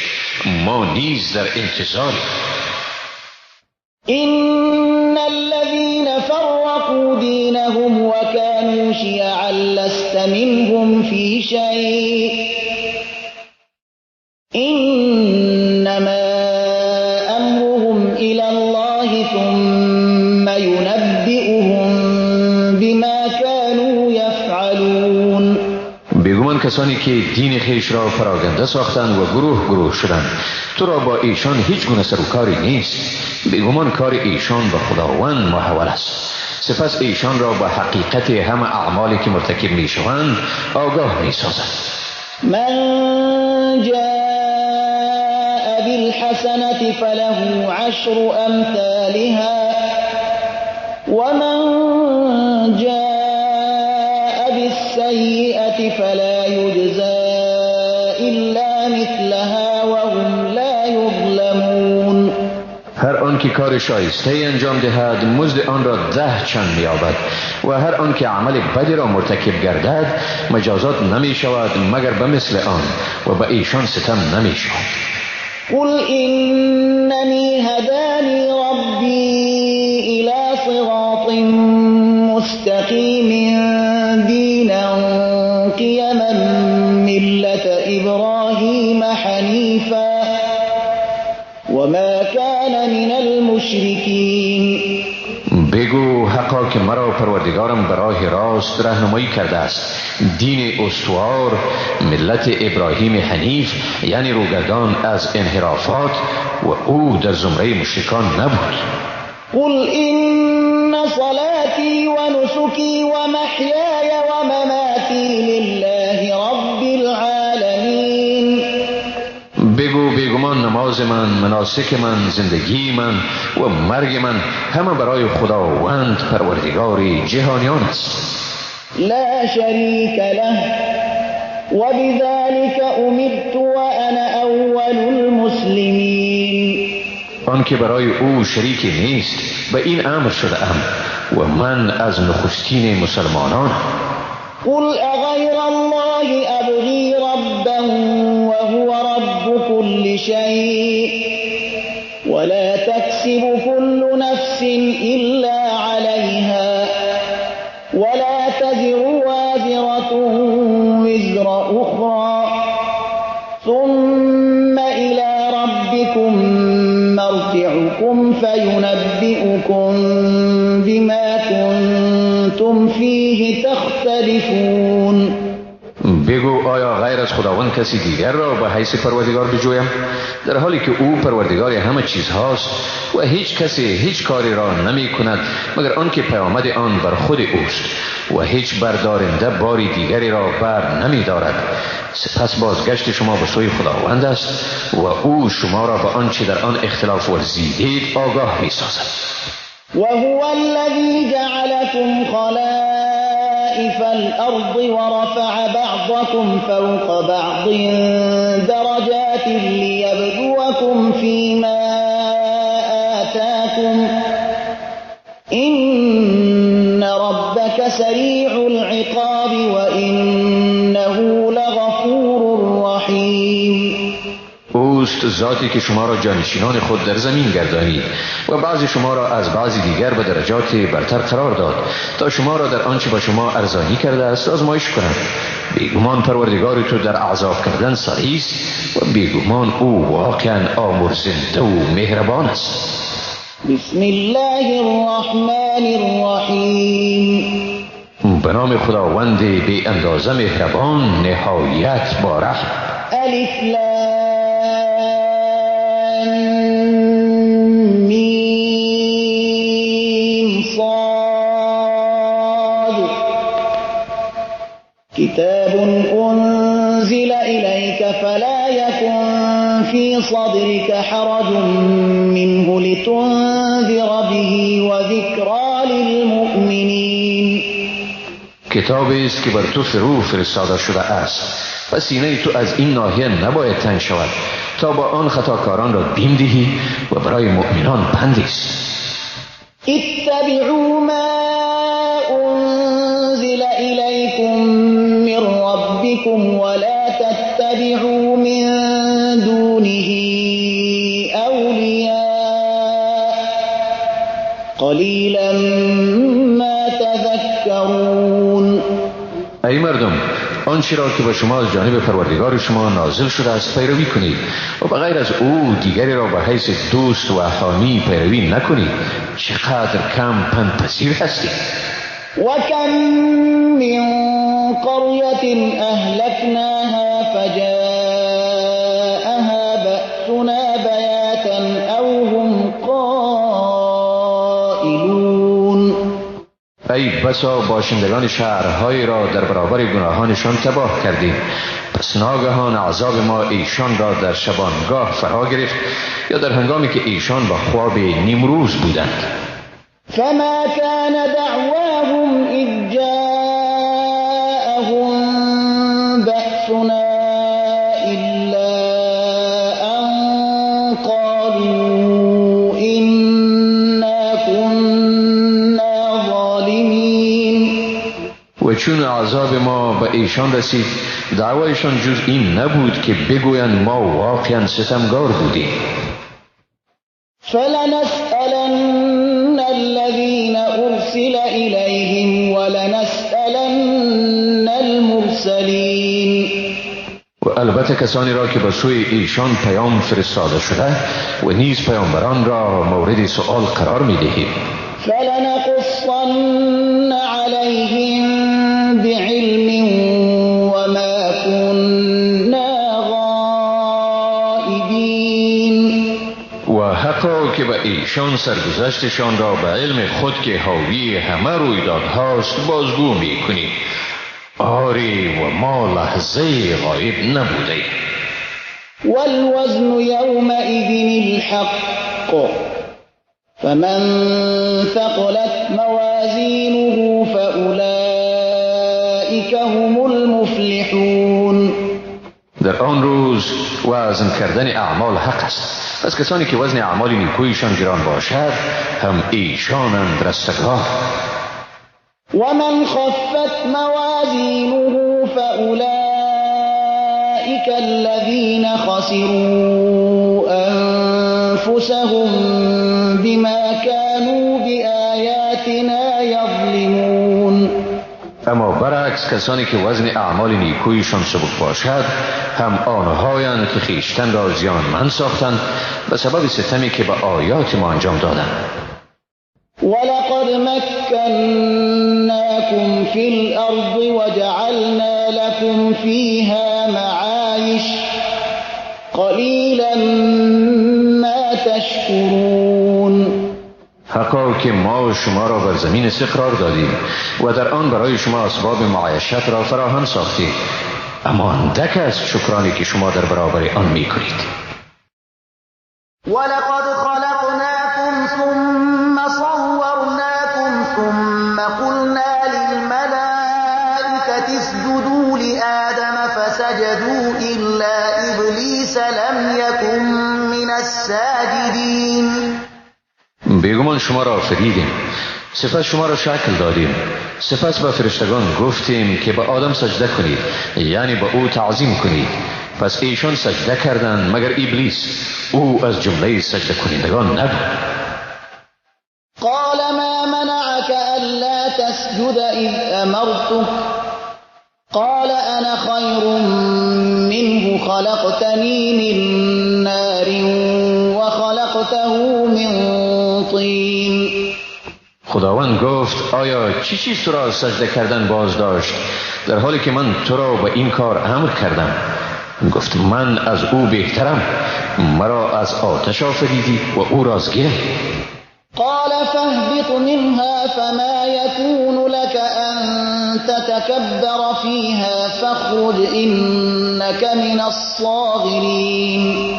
ما نیز در انتظاری. إن الذين فرقوا دينهم وكانوا شيعا لست منهم في شيء إنما أمرهم إلى الله ثم ينبئهم بما كانوا يفعلون. بیگمان کسانی که دین خیش را پراگنده ساختند و گروه گروه شدند، تو را با ایشان هیچ گونه سروکاری نیست. بیگمان کار ایشان به خداوند محول است. سپس ایشان را به حقیقت همه اعمالی که مرتکب می شوند آگاه می سازد. من جاء بالحسنة فله عشر أمثالها ومن جاء بالسيئة فلا يجزى إلا مثلها وهم لا يظلمون. هر آن که کار شایسته انجام دهد مزد آن را 10 چند می‌یابد و هر آن که عمل بدی را مرتکب گردد مجازات نمی شود مگر به مثل آن و به ایشان ستم نمی شود. قل إنني هداني ربي إلى صراط مستقيم دينا قيما ملة إبراهيم حنيفا وما كان من المشركين. بگو حقا که مرا پروردگارم به راه راست راهنمایی کرده است، دین استوار، ملت ابراهیم حنیف، یعنی روگردان از انحرافات، و او در زمره مشرکان نبود. قل إن صلاتي ونسكي ومحياي ومماتي لله رب العالمين. بگو بیگمان نماز من، مناسک من، زندگی من و مرگ من همه برای خداوند پروردگار جهانیان است. لا شريك له وبذلك أمرت وأنا أول المسلمين. آن که برای او شریکی نیست به این امر شده ام و من از نخستین مسلمانان. قل أغير الله أبغي ربا وهو رب كل شيء ولا تكسب كل نفس إلا عليها ولا تزر وازرة وزر أخرى ثم إلى ربكم مرجعكم فينبئكم بما كنتم فيه تختلفون. بگو آیا غیر از خداوند کسی دیگر را به حیث پروردگار بجویم، در حالی که او پروردگار همه چیز هاست و هیچ کسی هیچ کاری را نمی کند مگر آن که پیامد آن بر خود اوست و هیچ بردارنده باری دیگری را بر نمی دارد. سپس بازگشت شما به سوی خداوند است و او شما را به آنچه در آن اختلاف ورزیدید آگاه می سازد. وهو الذي جعلكم خلائف الأرض ورفع بعضكم فوق بعض درجات ليبلوكم فيما آتاكم إن ربك سريع العقاب وإنه لغفور رحيم. اوست ذاتی که شما را جانشینان خود در زمین گردانید و بعضی شما را از بعضی دیگر به درجات برتر قرار داد تا شما را در آنچه با شما ارزانی کرده است آزمایش کند. بیگمان پروردگار تو در عذاب کردن سریع است و بیگمان او واقعا آمرزنده و مهربان است. بسم الله الرحمن الرحیم. به نام خداوند بی اندازه مهربان نهایت با رحم. الف لام كتاب أنزل إليك فلا يكن في صدرك حرج منه لتنذر به وذكرى للمؤمنين. کتابی است که بر تو فرو فرستاده شده است، پس سینه تو از این ناحیه نباید تنگ شود تا با آن خطاکاران را بیم دهی و برای مؤمنان پندی است. اتبعوا ما انزل الیکم من ربکم ولا تتبعوا من دونه اولیاء قلیلا ما تذکرون. ای مردم، آنچه را که به شما از جانب پروردگار شما نازل شده است پیروی کنید و بغیر از او دیگری را به حیث دوست و حامی پیروی نکنید. چقدر کم پندپذیر هستید. وكم من قرية أهلكناها فجاءها بأسنا بياتا أو هم قائلون. ای بسا باشندگان شهرهایی را در برابر گناهانشان تباه کردیم، پس ناگهان عذاب ما ایشان را در شبانگاه فرا گرفت یا در هنگامی که ایشان به خواب نیمروز بودند. فما كان دعواهم إذ جاءهم بأسنا إلا أن قالوا إنا كنا ظالمين. و چون عذاب ما به ایشان رسید دعوایشان جز این نبود که بگویند ما واقعا ستمگار بودیم. فلنسألن الذين أرسل إليهم ولنسألن المرسلين. و البته کسانی را که به سوی ایشان پیام فرستاده شده و نیز پیامبران را مورد سؤال قرار می دهیم. فلنقصن عليهم بعلم وما كنا غائبين. و حقا که به ایشان سرگذشتشان را به علم خود که حاوی همه رویدادهاست بازگو می کنیم. آری و ما لحظه غایب نبوده. والوزن يومئذ الحق فمن ثقلت موازينه فأولئك هم المفلحون. در آن روز وزن کردن اعمال حق است، پس کسانی که وزن اعمال نیکویشان گران باشد هم ایشانند رستگار. ومن خفت موازينه فأولئك الذين خسروا أنفسهم بما كانوا بآياتنا يظلمون. اما برعکس کسانی که وزن اعمال نیکویشان سبک باشد هم آنهایند که خیشتن را زیانمند ساختند به سبب ستمی که به آیات ما انجام دادند. ولقد مكناكم في الأرض وجعلنا لكم فيها معايش قليلا ما تشكرون. حقا که ما شما را بر زمین استقرار دادیم و در آن برای شما اسباب معیشت را فراهم ساختیم، اما اندک است شکرانی که شما در برابر آن می کنید. ولقد خلقناكم ثم صورناكم ثم قلنا للملائكة اسجدوا لآدم فسجدوا إلا إبليس لم يكن من الساجدين. بیگمان شما را آفریدیم، سپس شما را شکل دادیم، سپس به فرشتگان گفتیم که به آدم سجده کنید، یعنی به او تعظیم کنید، پس ایشان سجده کردند مگر ابلیس، او از جمله سجده کنندگان نبود. قال ما منعك ألا تسجد إذ أمرتك قال أنا خير منه خلقتني من نار وخلقته من طين. خداوند گفت آیا چی چیز تو را سجده کردن باز داشت در حالی که من تو را به این کار امر کردم؟ گفت من از او بهترم، مرا از آتش آفریدی و او را از گل. قال فاهبط منها فما يكون لك أن تتكبر فيها فاخرج إنك من الصاغرين.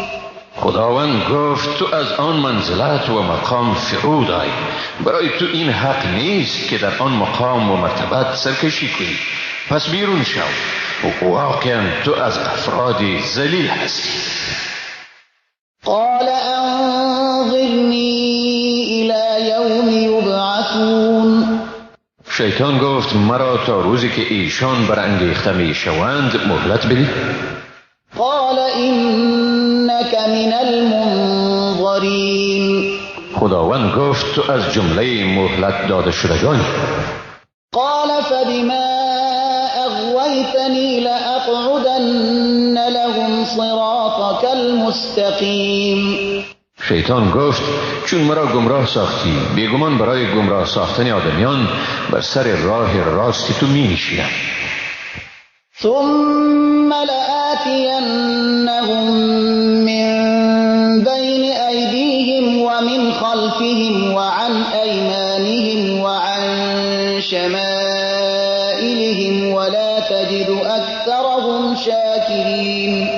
خداوند گفت تو از آن منزلت و مقام فرود آی. برای تو این حق نیست که در آن مقام و مرتبت سرکشی کنی. پس بیرون شو. واقعا تو از افراد ذلیل هستی. قال انظرنی الی یوم یبعثون. شیطان گفت مرا تا روزی که ایشان برانگیخته می شوند مهلت بده. قال انک من المنظرین. خداوند گفت تو از جمله مهلت داده شدگانی. قال فبما اغویتنی لاقعدن لهم صراطك المستقیم. شیطان گفت چون مرا گمراه ساختی بیگمان برای گمراه ساختن آدمیان بر سر راه راستی تو می نشینم. ثم لآتینهم من بین ایدیهم ومن خلفهم وعن ایمانهم وعن شمائلهم ولا تجد اکثرهم شاکرین.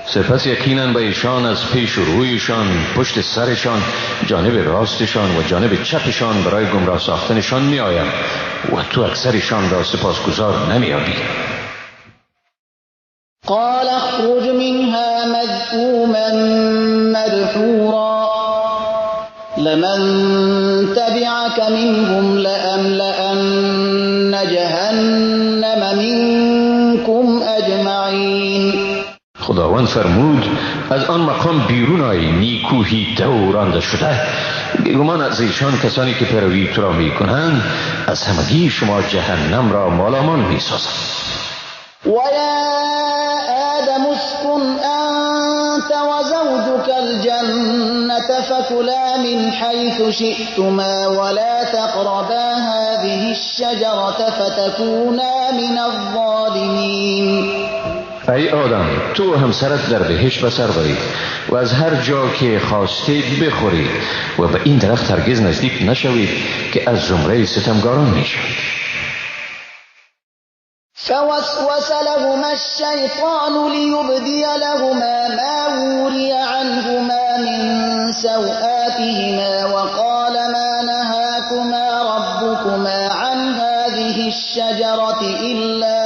سپس یقینا به ایشان از پیش و رویشان، پشت سرشان، جانب راستشان و جانب چپشان برای گمراه ساختنشان می آیم و تو اکثرشان را سپاسگزار نمی آبی. قال اخرج منها مذءوما مدحورا لمن تبعك منهم لأملأن جهنم منكم اجمعین. خداوند فرمود از آن مقام بیرون آی نیکویی دورانده شده. بیگمان از ایشان کسانی که پیروی تو را می کنند از همگی شما جهنم را مالامان می سازند. و یا آدم اسکن انت و زوجك الجنة فكلا من حيث شئتما ولا تقربا هذه الشجرة فتكونا من الظالمین. ای آدم تو همسرت در بهشت بسر برید و از هر جا که خواستید بخورید و به این درخت هرگز نزدیک نشوید که از زمره ستمگاران میشوید. فوسوس لهما الشیطان لیبدی لهما ما وري عنهما من سوآتهما وقال ما نهاكما ربكما عن هذه الشجرة إلا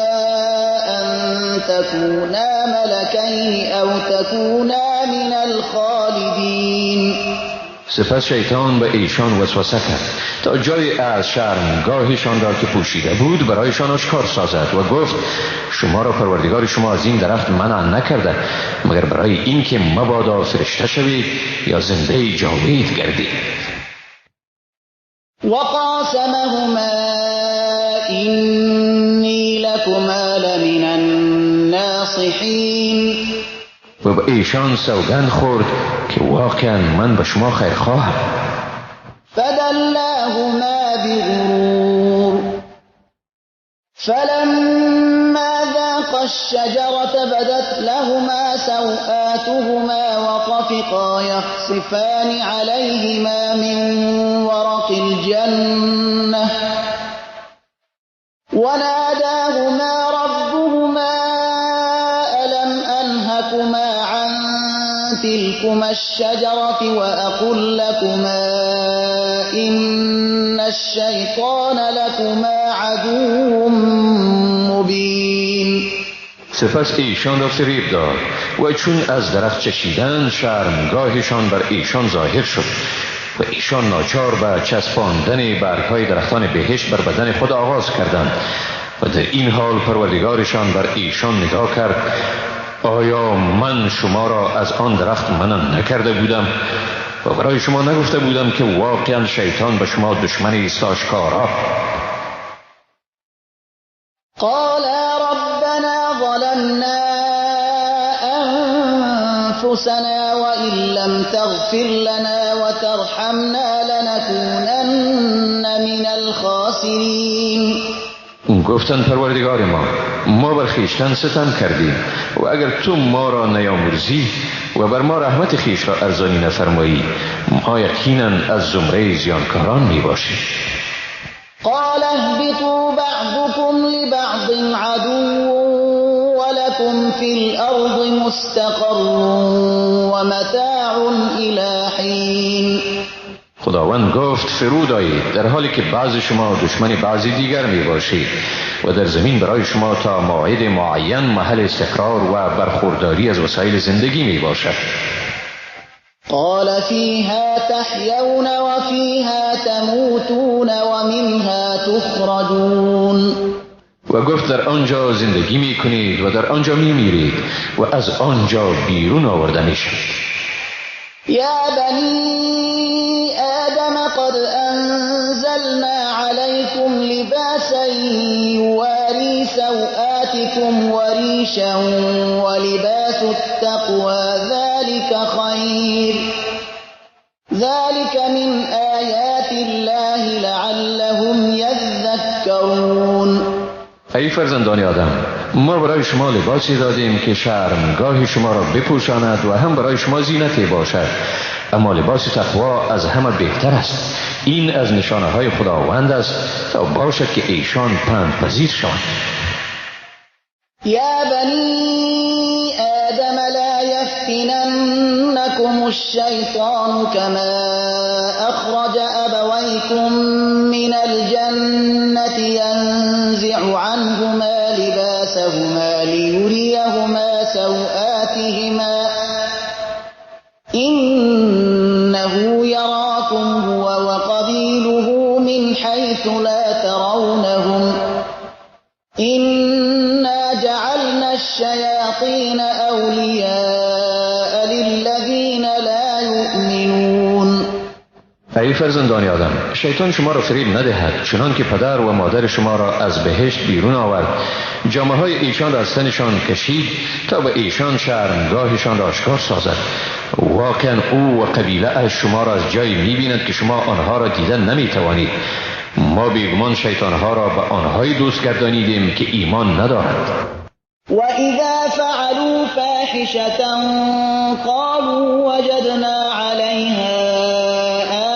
تكونا ملكين او تكونا من الخالدین. سپس شیطان به ایشان وسوسه کرد تا جای از شرمگاهشان را که پوشیده بود برایشان آشکار سازد و گفت شما را پروردگار شما از این درخت منع نکرده مگر برای این که مبادا فرشته شوید یا زنده جاوید گردید. وقاسمهما اینی لکما لمن الناصحین. و به ایشان سوگند خورد که واقعا من به شما خیر خواهم. فدلاهما بغرور فلما ذاقا الشجرة بدت لهما سوآتهما وطفقا يخصفان عليهما من ورق الجنة وناداهما ربهما ألم أنهكما عن تلكما الشجرة وأقل لكما إن الشيطان لكما عدو مبين. سپس ایشان را فریب داد و چون از درخت چشیدن شرمگاهشان بر ایشان ظاهر شد و ایشان ناچار به چسباندن برگ‌های درختان بهشت بر بدن خود آغاز کردند و در این حال پروردگارشان بر ایشان نگاه کرد آیا من شما را از آن درخت منع نکرده بودم و برای شما نگفته بودم که واقعا شیطان به شما دشمنی است آشکارا؟ قال ربنا ظلمنا أنفسنا وإن لم تغفر لنا وترحمنا لنكونن من الخاسرین. گفتند پروردگار ما بر خویشتن ستم کردیم و اگر تو ما را نیامرزی و بر ما رحمت خویش را ارزانی نفرمایی ما یقینا از زمره زیانکاران می باشیم. قال اهبطوا بعضكم لبعض عدو ولكم في الأرض مستقر ومتاع إلى حين. خداوند گفت فرود آیید در حالی که بعض شما دشمن بعضی دیگر می باشید و در زمین برای شما تا موعد معین محل استقرار و برخورداری از وسایل زندگی می باشد. قال فيها تحيون وفيها تموتون ومنها تخرجون. و گفت در آنجا زندگی می کنید و در آنجا می میرید و از آنجا بیرون آورده می شد. يا بني آدم قد أنزلنا عليكم لباسا يواري سوآتكم وريشا ولباس التقوى ذلك خير ذلك من آيات الله لعلهم يذكرون. ای فرزندان آدم، ما برای شما لباسی دادیم که شرمگاه شما را بپوشاند و هم برای شما زینتی باشد، اما لباس تقوا از همه بهتر است. این از نشانه های خداوند است تا باشد که ایشان پند پذیر شوند. یا بنی آدم لا یفتننکم الشیطان کما اخرج ابویکم من الجنة ينزع عنهما لباسهما ليريهما سوآتهما إنه يراكم هو وقبيله من حيث لا ترونهم إنا جعلنا الشياطين أولياء للذين لا يؤمنون. ای فرزندان آدم، شیطان شما را فریب ندهد چنان که پدر و مادر شما را از بهشت بیرون آورد، جامه های ایشان را از تنشان کشید تا به ایشان شرمگاهشان را آشکار سازد. واقعا او و قبیله از شما را از جایی می‌بیند که شما آنها را دیدن نمی‌توانید. ما بیگمان شیطانها را به آنهای دوست گردانیدیم که ایمان ندارند. وَإِذَا فَعَلُوا فَاحِشَةً قَالُوا وَجَدْنَا عَلَيْهَا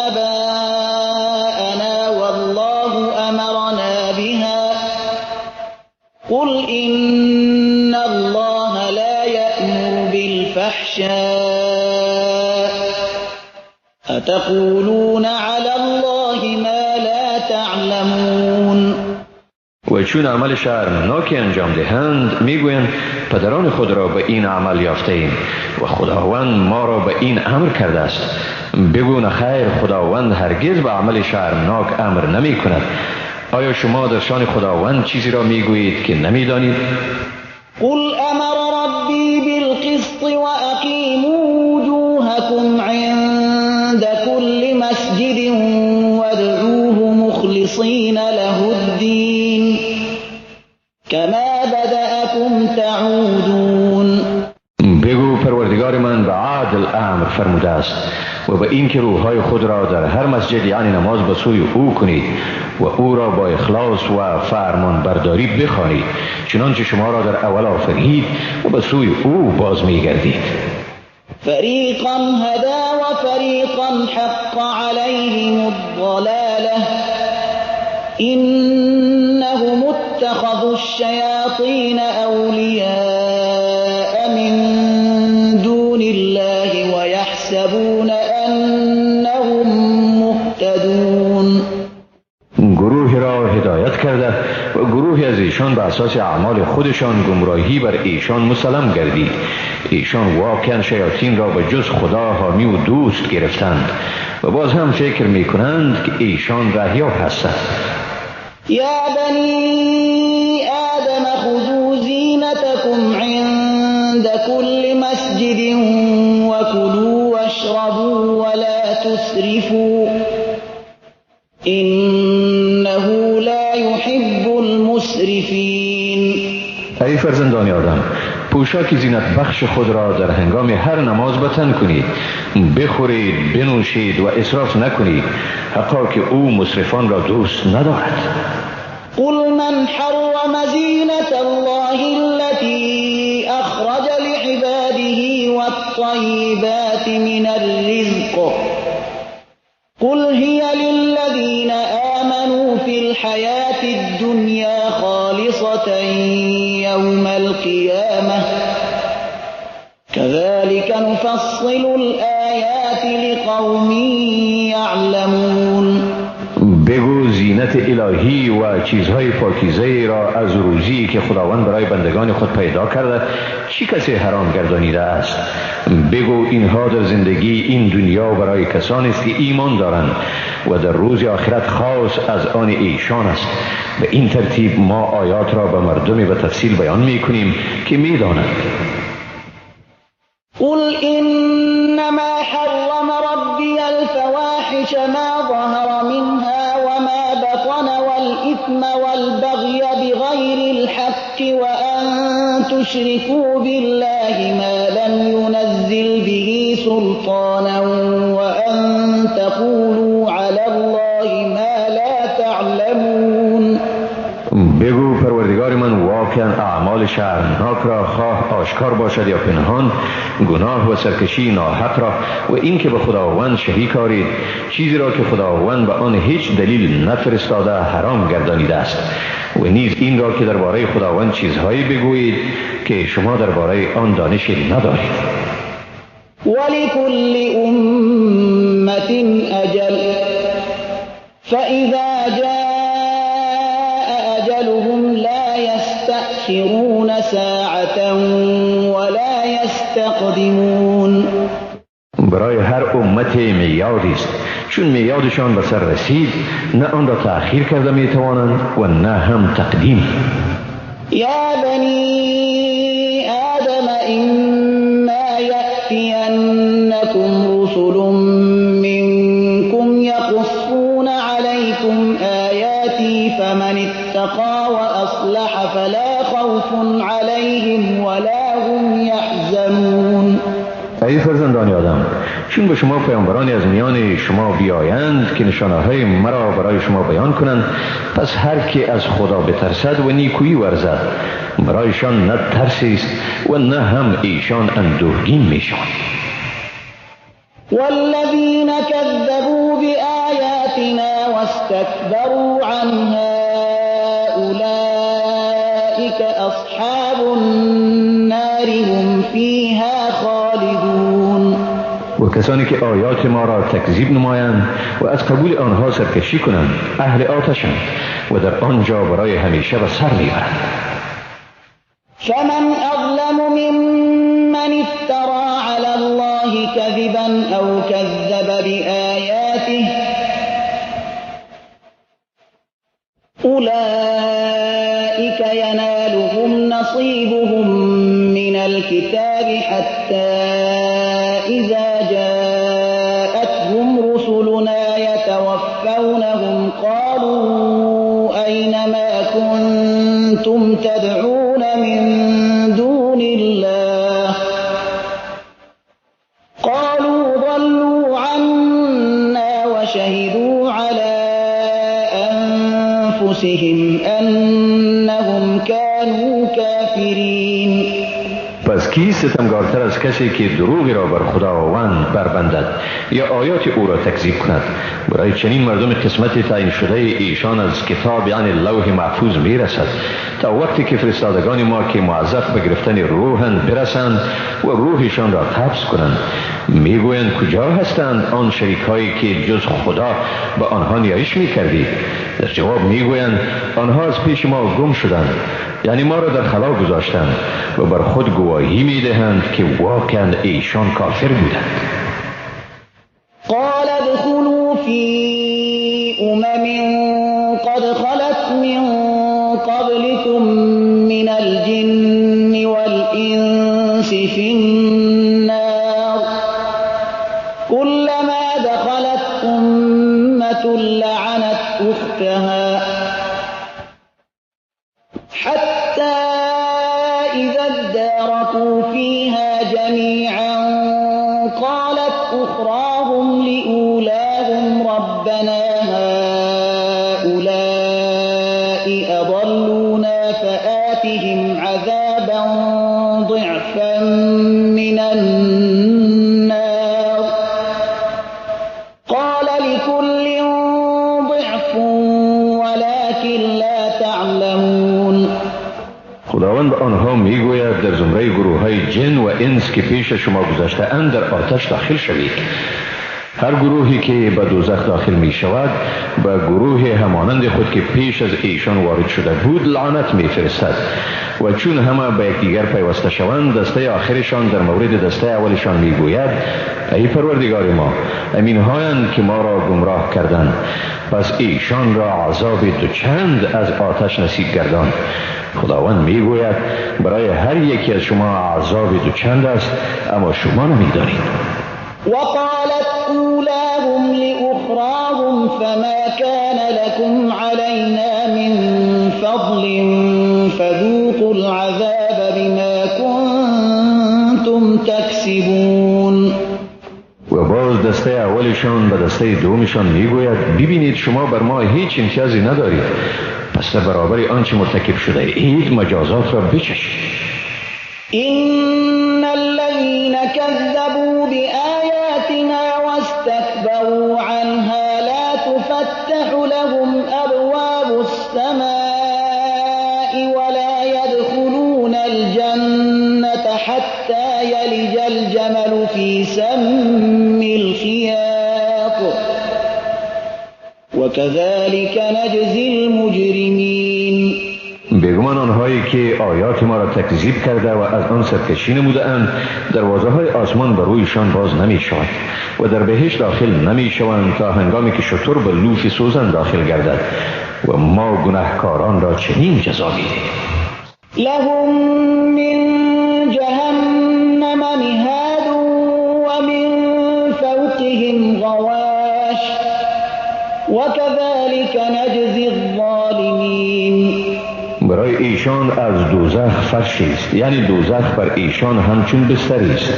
آبَاءَنَا وَاللَّهُ أَمَرَنَا بِهَا قُلْ إِنَّ اللَّهَ لَا يَأْمُرُ بِالْفَحْشَاءِ أَتَقُولُونَ عَلَى اللَّهِ مَا لَا تَعْلَمُونَ. و چون عمل شرمناکی انجام دهند میگویند پدران خود را به این عمل یافته ایم و خداوند ما را به این امر کرده است. بگو نخیر، خداوند هرگز به عمل شرمناک امر نمی کند. آیا شما در شان خداوند چیزی را میگویید که نمیدانید؟ قل امر ربی بالقسط واقیموا وجوهکم عند كل مسجد وادعوه مخلصین له الدین كما بدأكم تعودون. بگو پروردگار من به عدل امر فرموده است و به این که روحهای خود را در هر مسجد یعنی نماز به سوی او کنید و او را با اخلاص و فرمان برداری بخوانید چنانچه شما را در اول آفرید و به سوی او باز میگردید. فریقا هدا و فریقا حق علیهم الضلاله انهم اتخذوا الشیاطین اولیاء من دون الله ويحسبون انهم مهتدون. گروه را هدایت کرده و گروهی از ایشان به اساس اعمال خودشان گمراهی بر ایشان مسلم گردید. ایشان واقعا شیاطین را به جز خدا حامی و دوست گرفتند و باز هم فکر می کنند که ایشان رهیاب هستند. یا بنی آدم خذوا زینتکم عند كل مسجد وكلوا واشربوا ولا تسرفوا انه لا يحب المسرفین. ای فرزندان آدم، پوشاک زینت بخش خود را در هنگام هر نماز به تن کنید، بخورید، بنوشید و اسراف نکنید، حقا که او مسرفان را دوست ندارد. قل من حرم زینت الله التي اخرج لعباده والطیبات من الرزق قل هي للذين آمنوا في الحياة الدنيا خالصة يوم القيامة كذلك نفصل الآيات لقوم يعلمون. بگو زینت الهی و چیزهای پاکیزه را از روزی که خداوند برای بندگان خود پیدا کرده چی کسی حرام گردانیده است؟ بگو اینها در زندگی این دنیا برای کسانی است که ایمان دارند و در روز آخرت خاص از آن ایشان است. به این ترتیب ما آیات را به مردم به تفصیل بیان میکنیم که میدانند. قل إنما حرم ربي الفواحش ما ظهر منها وما بطن والإثم والبغي بغير الحق وأن تشركوا بالله ما لم ينزل به سلطانا وأن تقولوا على الله ما لا تعلمون. بگو پروردگار من واقعا اعمال شرمناک را خواه آشکار باشد یا پنهان، گناه و سرکشی ناحق را و این که به خداوند شریک آرید چیزی را که خداوند به آن هیچ دلیل نفرستاده حرام گردانیده است و نیز این را که درباره خداوند چیزهایی بگویید که شما درباره آن دانشی ندارید. ولكل أمة أجل فإذا جاء أجلهم لا يستأخرون ساعة ولا يستقدمون. برای هر امت میعادی است، چون میعادشان به سر رسید نه آن را تأخیر کرده میتوانند و نه هم تقدیم. یا بنی آدم إما يأتینکم رسل منكم يقصون عليكم آياتي فمن اتقى وأصلح فلا خوف عليهم ولا هم يحزنون. ای فرزندان آدم، چون به شما پیامبرانی از میان شما بیایند که نشانه‌های مرا برای شما بیان کنند، پس هر که از خدا بترسد و نیکویی ورزد برایشان نه ترسی است و نه هم ایشان اندوهگین میشوند. والذین كذبوا بآیاتنا واستكبروا عنها أولئك أصحاب النار هم فيها خالدون. و کسانی که آیات ما را تکذیب نمایند و از قبول آنها سرکشی کنند اهل آتشند و در آنجا برای همیشه به سر میبرند. فمن أظلم ممن افترى على الله كذبا أو كذب بآياته أولئك ينالهم نصيبهم من الكتاب حتى إذا جاءتهم رسلنا يتوفونهم قالوا أين ما كنتم تدعون من دون الله قالوا ضلوا عنا وشهدوا على أنفسهم أنهم كانوا كافرين. پس کی ستمگارتر از کسی که دروغی را بر خداوند بربندد یا آیات او را تکذیب کند؟ برای چنین مردم قسمت تعیین شده ایشان از کتاب یعنی لوح محفوظ میرسد تا وقتی که فرستادگان ما که موظف به گرفتن روحند برسند و روحشان را قبض کنند. میگویند کجا هستند آن شریکایی که جز خدا به آنها نیایش میکردید؟ در جواب میگویند آنها از پیش ما گم شدند، یعنی ما را در خلا گذاشتند و بر خود گواهی میدهند که واقعا ایشان کافر بودند. قال ادخلوا في قد خلت من قبلكم من الجن والإنس في النار كلما دخلت أمة لعنت أختها حتى إذا اداركوا فيها جميعا قالت أخراهم لأولاهم ربنا هؤلاء أضلونا فآتهم عذابا ضعفا من النار قال لكل ضعف ولكن لا تعلمون. خداوند آنها میگوید در زمره گروه های جن و انس که پیش شما گذشته اند در آتش داخل شوید. هر گروهی که به دوزخ داخل می شود به گروه همانند خود که پیش از ایشان وارد شده بود لعنت می فرستد و چون همه به یکدیگر پیوسته شوند دسته آخرشان در مورد دسته اولشان می گوید ای پروردگار ما امین هایند که ما را گمراه کردند پس ایشان را عذاب دوچند از آتش نصیب گردان. خداوند می گوید برای هر یکی از شما عذاب دوچند است اما شما نمی دانید. وقالت أولاهم لأخراهم فما كان لكم علينا من فضل فذوقوا العذاب بما كنتم تكسبون. و باز دسته اولشان به دسته دومشان میگوید ببینید شما بر ما هیچ امتیازی ندارید پس در برابر آنچه مرتکب شده اید مجازات را بچشید. إن الذين كذبوا بآياتنا واستكبروا عنها لا تفتح لهم أبواب السماء ولا يدخلون الجنة حتى يلج الجمل في سم الخياط وكذلك نجزي المجرمين. بیگمان آنهایی که آیات ما را تکذیب کرده و از آن سرکشی نموده اند دروازه های آسمان بر رویشان باز نمی شود و در بهشت داخل نمی شوند تا هنگامی که شتر به لوف سوزن داخل گردد و ما گناهکاران را چنین جزا میدیم. لهم من جهنم مهاد و من فوقهم غواش وكذلك نجزي الظالمین. برای ایشان از دوزخ فرشی است یعنی دوزخ بر ایشان همچون بستری است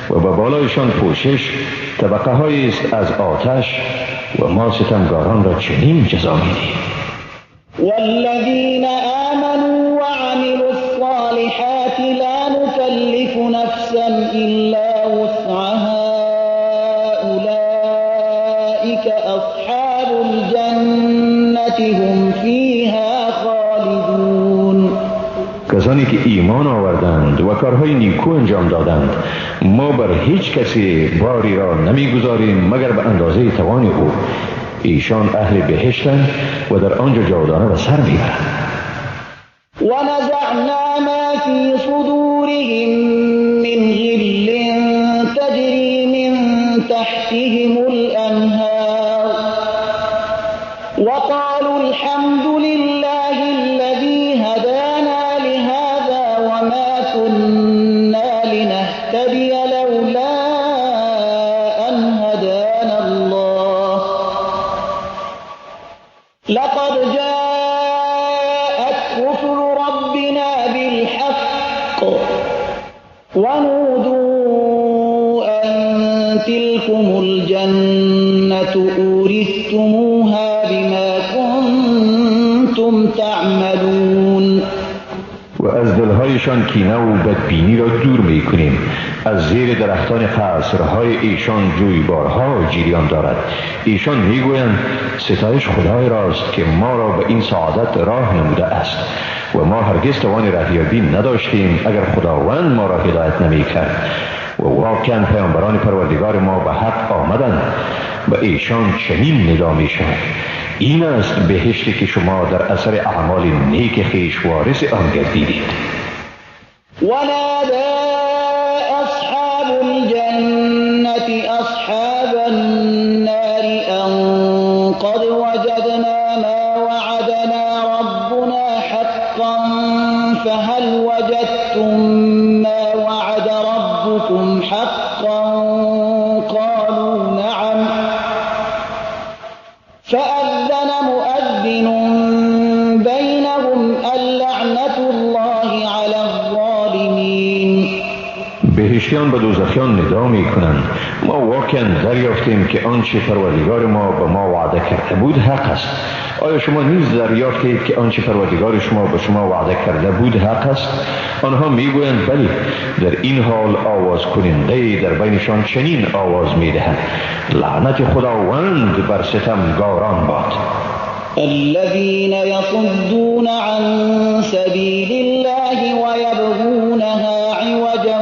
و به بالایشان پوشش طبقه هایی است از آتش و ما ستمگاران را چنین جزا میدیم. والذین آمنوا وعملوا الصالحات لا نكلف نفسا الا وسعها اولئك اصحاب الجنة هم فيها خالدون. کسانی که ایمان آوردند و کارهای نیکو انجام دادند ما بر هیچ کسی باری را نمیگذاریم مگر به اندازه توان او. ایشان اهل بهشتند و در آنجا جاودانه به سر میبرند. ونزعنا ما في صدورهم من غل تجري من تحتهم الأنهار وقالوا الحمد لله الذي هدانا لهذا وما كنا لنهتدي لولا أن هدانا الله لقد جاءت رسل ربنا بالحق ونودوا أن تلكم الجنة أورثتموها بما كنتم تعملون. و از دلهایشان کینه و بدبینی را دور می کنیم. از زیر درختان قصرهای ایشان جویبارها جریان دارد. ایشان می گویند ستایش خدای راست که ما را به این سعادت راه نموده است و ما هرگز توان رهیابی نداشتیم اگر خداوند ما را هدایت نمی کرد. و واقعا پیامبران پروردگار ما به حق آمدند. به ایشان چنین ندا می شود این است بهشتی که شما در اثر اعمال نیک خویش وارث آن گردیدید. ونادى أصحاب الجنة أصحاب النار أن قد وجدنا ما وعدنا ربنا حقا فهل وجدتم ما وعد ربكم حقا قالوا نعم فأذن مؤذن بينهم اللعنة الله على الظالمين. بهشتیان به دوزخیان ندا می کنند ما واقعا دریافتیم که آنچه پروردگار ما به ما وعده کرده بود حق است. آیا شما نیز دریافتید که آنچه پروردگار شما به شما وعده کرده بود حق است؟ آنها میگویند بلی. در این حال آواز کننده در بینشان چنین آواز میدهد لعنت خداوند بر ستمگاران باد. الذين يصدون عن سبيل الله ويبغونها عوجا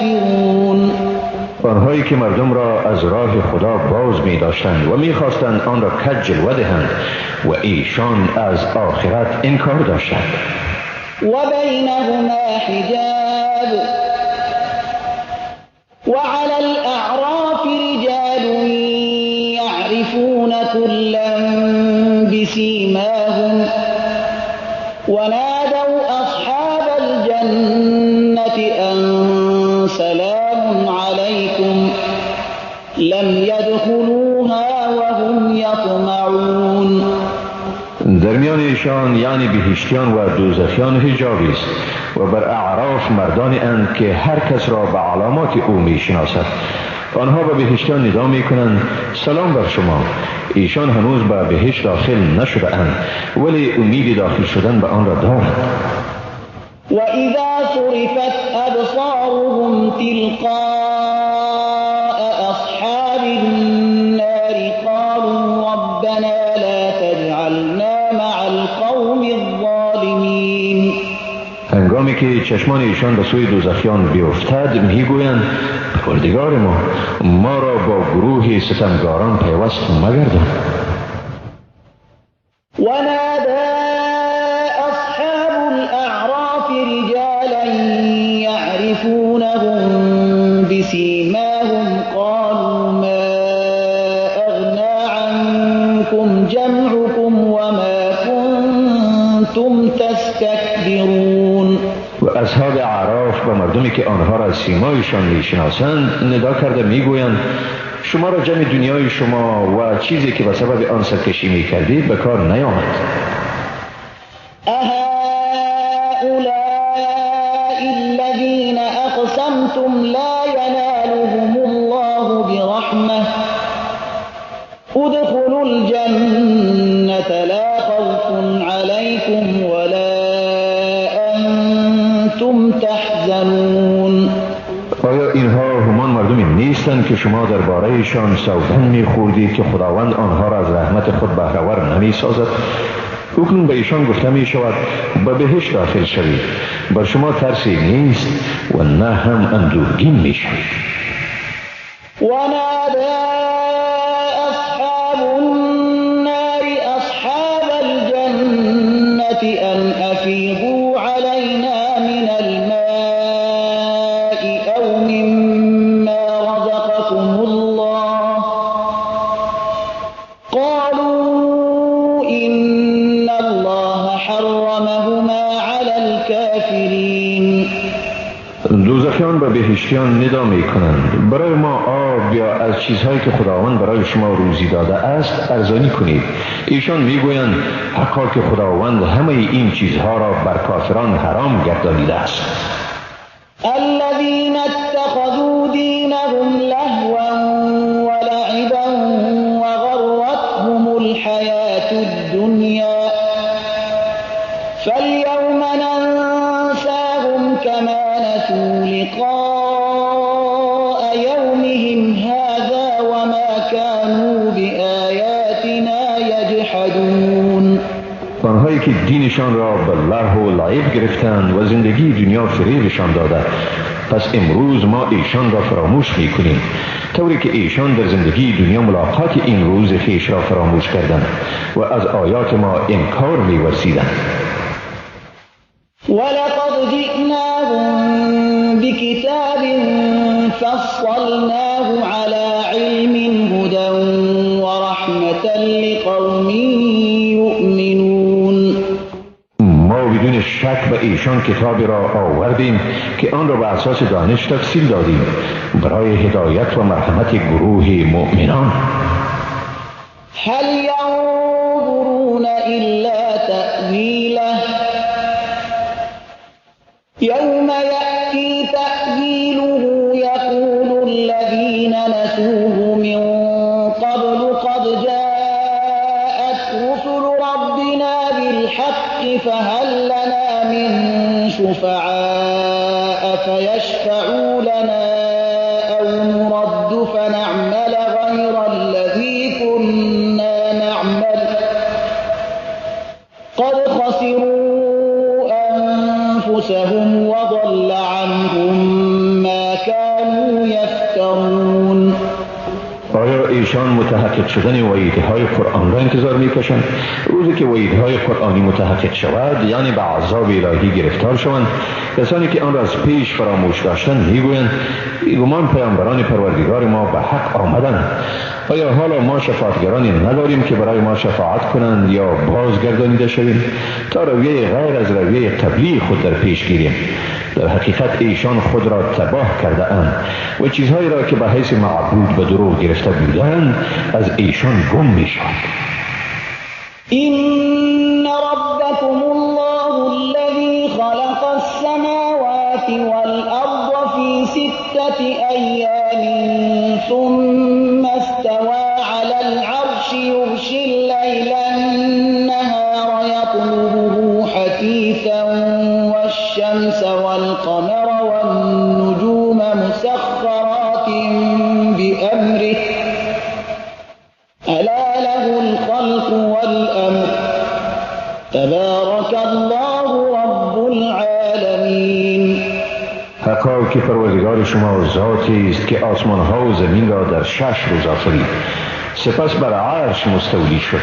ينفرون. آنهایی که مردم را از راه خدا باز می داشتند و می خواستند آن را کج جلوه دهند و ایشان از آخرت انکار داشتند. وبينهما حجاب وعلى الأعراف رجال يعرفون كلا بسيماهم ونادوا أصحاب الجنة أن سلام عليكم لم يدخلوها وهم يطمعون. درمیان ایشان یعنی بهشتیان و دوزخیان حجابی است و بر اعراف مردانی اند که هر کس را به علامات او می شناسد. آنها به بهشتیان ندا می کنند سلام بر شما. ایشان هنوز به بهشت داخل نشده اند ولی امید داخل شدن به آن را دارند. وإذا صرفت أبصارهم تلقاء أصحاب النار قالوا ربنا لا تجعلنا مع القوم الظالمين. هنگامی که چشمان ایشان به سوی دوزخیان بیفتد میگویند پروردگار ما را با گروه ستمگاران پیوست مگردان. ونادى أصحاب الأعراف رجالا يعرفونهم بسيماهم قالوا ما أغنى عنكم جمعكم وما كنتم تستكبرون. و اصحاب اعراف به مردمی که آنها را از سیمایشان میشناسند ندا کرده میگویند شما را جمع دنیای شما و چیزی که به سبب آن سرکشی میکردید به کار نیامد. أهؤلاء الذين أقسمتم لا ينالهم الله برحمة ادخلوا الجنة لا خوف عليكم ولا أنتم تحزنون. آیا اینها همان مردمی نیستند که شما درباره‌شان سوگند می‌خوردید که خداوند آنها را از رحمت خود بهره‌ور نمی‌سازد؟ اکنون به ایشان گفته می‌شود به بهشت داخل شوید. بر شما ترسی نیست و نه هم اندوهگین می‌شوید. ونادى أصحاب النار أصحاب الجنة أن أفيضوا علينا من الماء أو مما رزقكم الله قالوا إن الله حرمهما على الكافرين. دوزخیان به بهشتیان ندا می کنند برای ما آب یا از چیزهایی که خداوند برای شما روزی داده است ارزانی کنید. ایشان می گویند حقا که خداوند همه این چیزها را بر کافران حرام گردانیده است. الذين اتخذوا دينهم لهوا ولعبا وغرتهم الحياة الدنيا فاليوم ننساهم كما نسوا لقاء يومهم هذا وما كانوا بآياتنا يجحدون. آنهایی که دینشان را به لهو و لعب گرفتند و زندگی دنیا فریبشان داده پس امروز ما ایشان را فراموش میکنیم طوری که ایشان در زندگی دنیا ملاقات این روز خویش را فراموش کردند و از آیات ما انکار می‌ورزیدند. ولقد جئناهم بكتاب فصلناه على علم هدى ورحمة لقوم يؤمنون. ما بدون شک به ایشان کتابی را آوردیم که آن را به اساس دانش تفصیل دادیم برای هدایت و مرحمت گروه مؤمنان. هل ينظرون إلا تأويله يوم يأتي تأويله يقول الذين نسوه من قبل قد جاءت رسل ربنا بالحق فهل لنا من شفعاء فيشفعوا لنا أو نرد فنعمل غير الذي كنا نعمل قد خسروا أنفسهم وضل عنهم ما كانوا يفترون. آیا ایشان متحقق شدن وعیدهای قرآن را انتظار می‌کشند؟ روزی که وعیدهای قرآنی متحقق شود، یعنی به عذاب الهی گرفتار شوند، کسانی که آن را از پیش فراموش داشتند میگویند بیگمان پیامبران پروردگار ما به حق آمدند. آیا حالا ما شفاعتگرانی نداریم که برای ما شفاعت کنند یا بازگردانیده شویم تا رویه غیر از رویه قبلی خود در پیش گیریم؟ در حقیقت ایشان خود را تباه کرده اند و چیزهایی را که به حیث معبود به دروغ گرفته بودند از ایشان گم می شود. إن ربكم الله الذي خلق السماوات والأرض في 6 أيام ثم استوى على العرش يغشي الليل النهار يطلبه حثيثا والشمس والقمر والنجوم مسخرات بأمره ألا له الخلق والأمر تبارك الله رب العالمين. حقا که پروردگار شما ذاتی است که آسمان ها و زمین را در 6 روز آفرید، سپس بر عرش مستولی شد.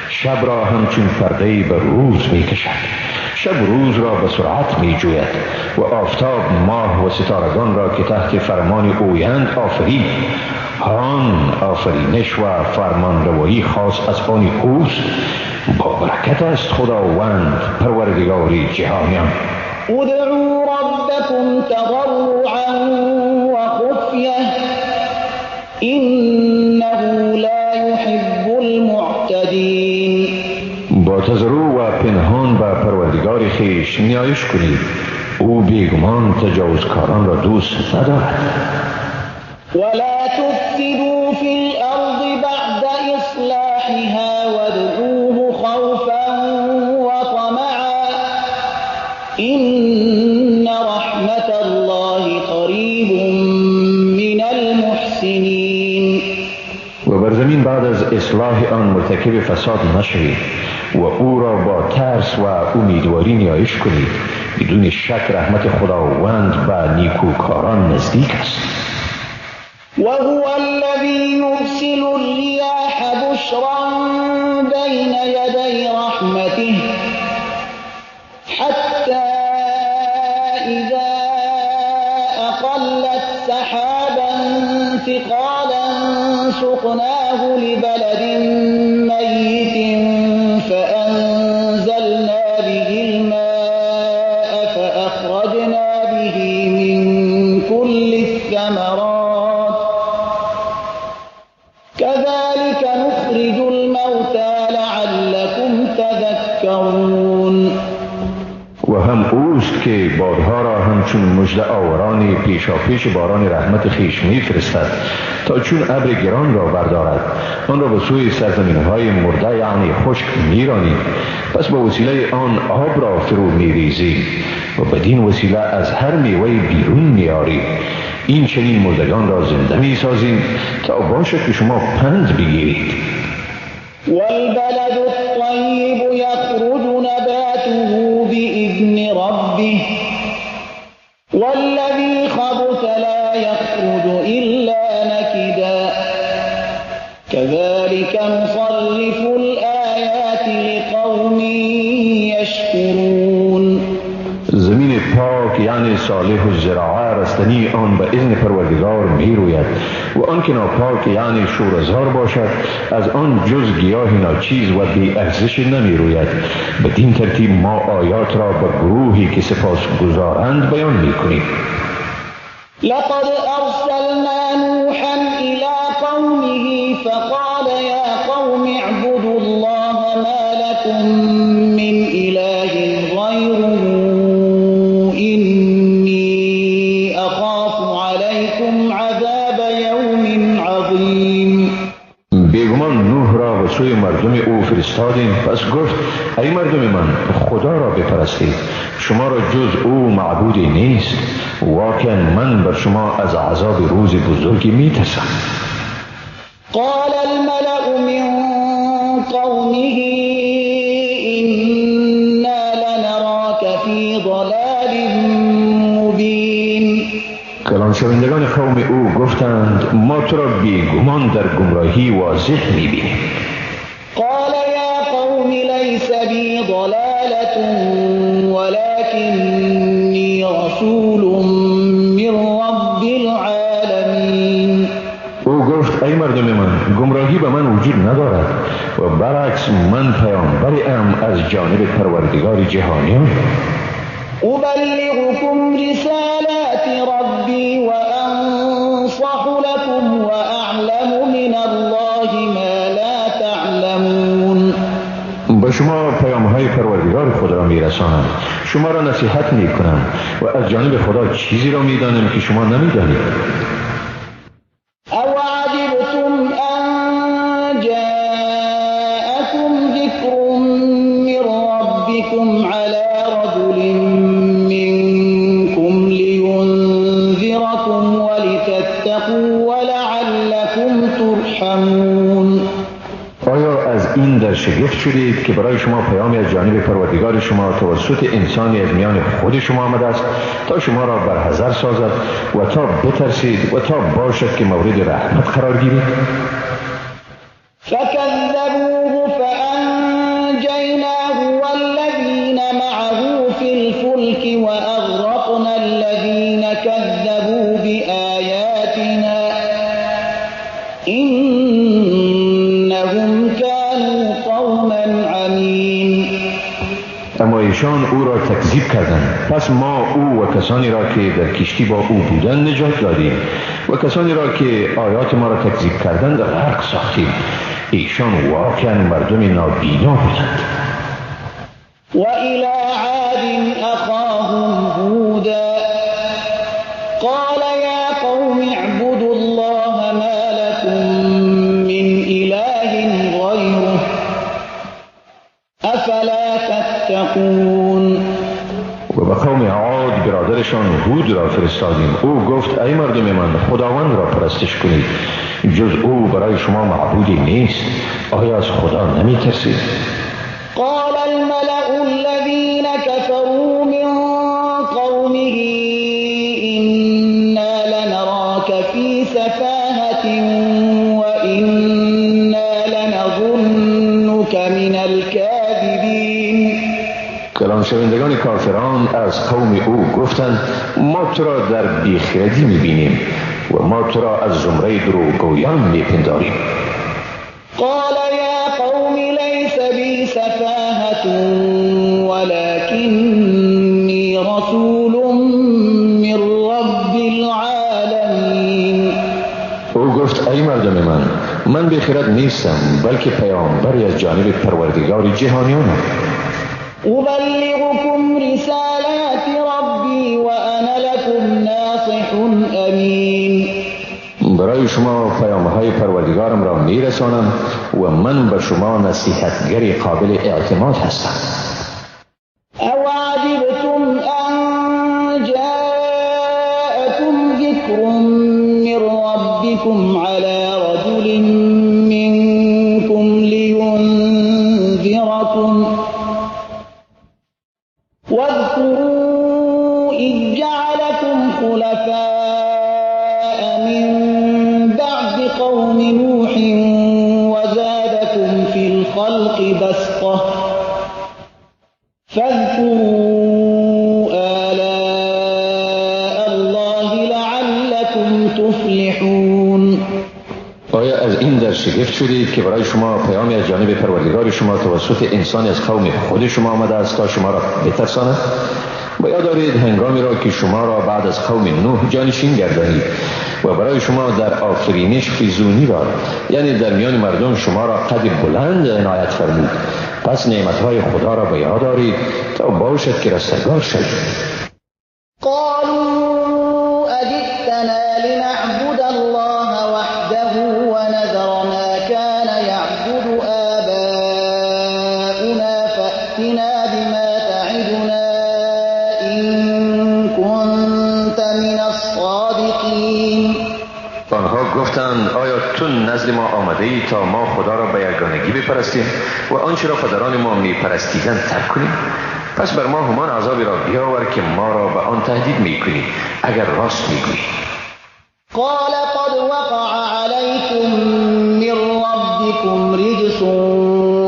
شب را همچون پرده بر روز می کشد، شب روز را به سرعت می جوید و آفتاب، ماه و ستارگان را که تحت فرمان اویند آفرید. آن آفرینش و فرمان روایی خاص از آن اوست. با برکت است خداوند پروردگاری جهانیان. ادعوا ربكم تضرعا وخفية إنه لا يحب المعتدين. با تضرع و پنهان به پروردگار خویش نیایش کنید، او بیگمان تجاوزکاران را دوست ندارد. ولا تفسدوا في الأرض بعد إصلاحها وادعوه خوفا وطمعا إن رحمة الله قريب من المحسنين. و بر زمین بعد از اصلاح آن مرتکب فساد نشوید و او را با ترس و امیدواری نیایش کنید. بدون شک رحمت خداوند به نیکوکاران نزدیک است. وهو الذي يرسل الرياح بشرا بين يدي رحمته حتى إذا أقلت سحابا ثقالا سقناه لبلد ميت فأنزلنا به الماء فأخرجنا به من كل الثمرات كذلك نخرج الموتى لعلكم تذكرون. و هم اوست که بادها را همچون مژده آوران پیشاپیش باران رحمت خویش میفرستد تا چون ابر گران را بردارد آن را به سوی سرزمین‌های مرده یعنی خشک میرانید، پس به وسیله آن آب را فرو میریزید و بدین وسیله از هر میوه بیرون میارید. این چنین مردگان را زنده میسازیم تا باشد که شما پند بگیرید. والبلد الطيب يخرج نباته بإذن ربه والذي خبث لا يخرج إلا نكدا كذلك نصرف الآيات لقوم يشكرون. زمین پاک یعنی صالح الزراعه رستنی آن به اذن پروردگار می روید و آن که ناپاک یعنی شوره‌زار باشد از آن جز گیاه ناچیز و بی ارزش نمی روید. بدین ترتیب ما آیات را به گروهی که سپاس گزارند بیان می کنیم. لقد أرسلنا نوحا إلى قومه فقال يا قوم اعبدوا الله ما لكم من إله غيره إني أخاف عليكم عذاب يوم عظيم. بیگمان نوح را به سوی مردم او فرستادیم، پس گفت ای مردم من خدا را بپرستید، شما را جز او معبودی نیست. واقعا من بر شما از عذاب روز بزرگی میترسم. قال الملأ من قومه إنا لنراك في ضلال شوندگان قوم او گفتند ما تو را بیگمان در گمراهی واضح می‌بینیم. قال يا قوم ليس بي ضلالة ولكني رسول من رب العالمین. او گفت ای مردم من، گمراهی به من وجود ندارد و برعکس من پیامبری ام از جانب پروردگار جهانیان. أبلغكم رسالات ربي وأنصح لكم وأعلم من الله ما لا تعلمون. به شما پیام‌های پروردگار خود را می‌رسانم، شما را نصیحت می‌کنم و از جانب خدا چیزی را می‌دانم که شما نمی‌دانید. أو عجبتم أن جاءكم ذكر من ربكم على رجل منكم لينذركم ولتتقوا ولعلكم ترحمون. آیا از این در شگفت شدید که برای شما پیامی از جانب پروردگار شما توسط انسانی از میان خود شما آمده است تا شما را برحذر سازد و تا بترسید و تا باشد که مورد رحمت قرار گیرید؟ فكذبوه فأنجيناه والذين معه في الفلك وأغرقنا الذين كذبوا بآياتنا إنهم كانوا قوما عمين. اما ایشان او را تکذیب کردند، پس ما او و کسانی را که در کشتی با او بودند نجات دادیم و کسانی را که آیات ما را تکذیب کردند غرق ساختیم. ایشان واقعا مردم نابینا بودند. وإلى عاد أخاهم هودا قال يا قوم اعبدوا الله ما لكم من إله غيره أفلا تتقون. و به قوم عاد برادرشان هود را فرستادیم. او گفت ای مردم من، خداوند را پرستش کنید، جز او برای شما معبودی نیست. آیا از خدا نمی ترسید؟ قال الملأ الذين كفروا من قومه إنا لنراك في سفاهة وإنا لنظنك من الكاذبين. کلان شوندگان کافران از قوم او گفتند ما تو را در بیخردی می‌بینیم و ما تو را از زمره دروغگویان می‌پنداریم. قال يا قوم ليس بي سفاهة ولكني رسول من رب العالمين. او گفت ای مردم من بیخرد نیستم بلکه پیامبری از جانب پروردگار جهانیانم. أبلغكم رسالات ربي وأنا لكم ناصح أمين. برای شما پیام‌های پروردگارم را میرسانم و من به شما نصیحتگری قابل اعتماد هستم. أو عجبتم أن جاءكم ذكر من ربكم على رجل منكم لينذركم واذكروا إذ جعلكم خلفاء من بعد قوم نوح وزادكم في الخلق بسطة فاذكروا آلاء الله لعلكم تفلحون. آیا از این در شگفت شدید که برای شما پیامی از جانب پروردگار شما توسط انسان از قوم خود شما آمده است تا شما را بترساند؟ و یاد دارید هنگامی را که شما را بعد از قوم نوح جانشین گردانید و برای شما در آفرینش فیزونی را، یعنی در میان مردم شما را قد بلند عنایت فرمود. پس نعمتهای خدا را به یاد دارید تا باشد که رستگار شوید. قالوا أجئتنا لنعبد الله وحده ونذر ما كان يعبد آباؤنا فأتنا بما تعدنا إن كنت من الصادقين. آنها گفتند آیا تو نزد ما آمده ای تا ما خدا را به یگانگی بپرستیم و آنچه را پدران ما میپرستیدند ترک کنیم؟ پس بر ما همان عذابی را بیاور که ما را به آن تهدید میکنی اگر راست میگویی. قال قد وقع عليكم من ربكم رجس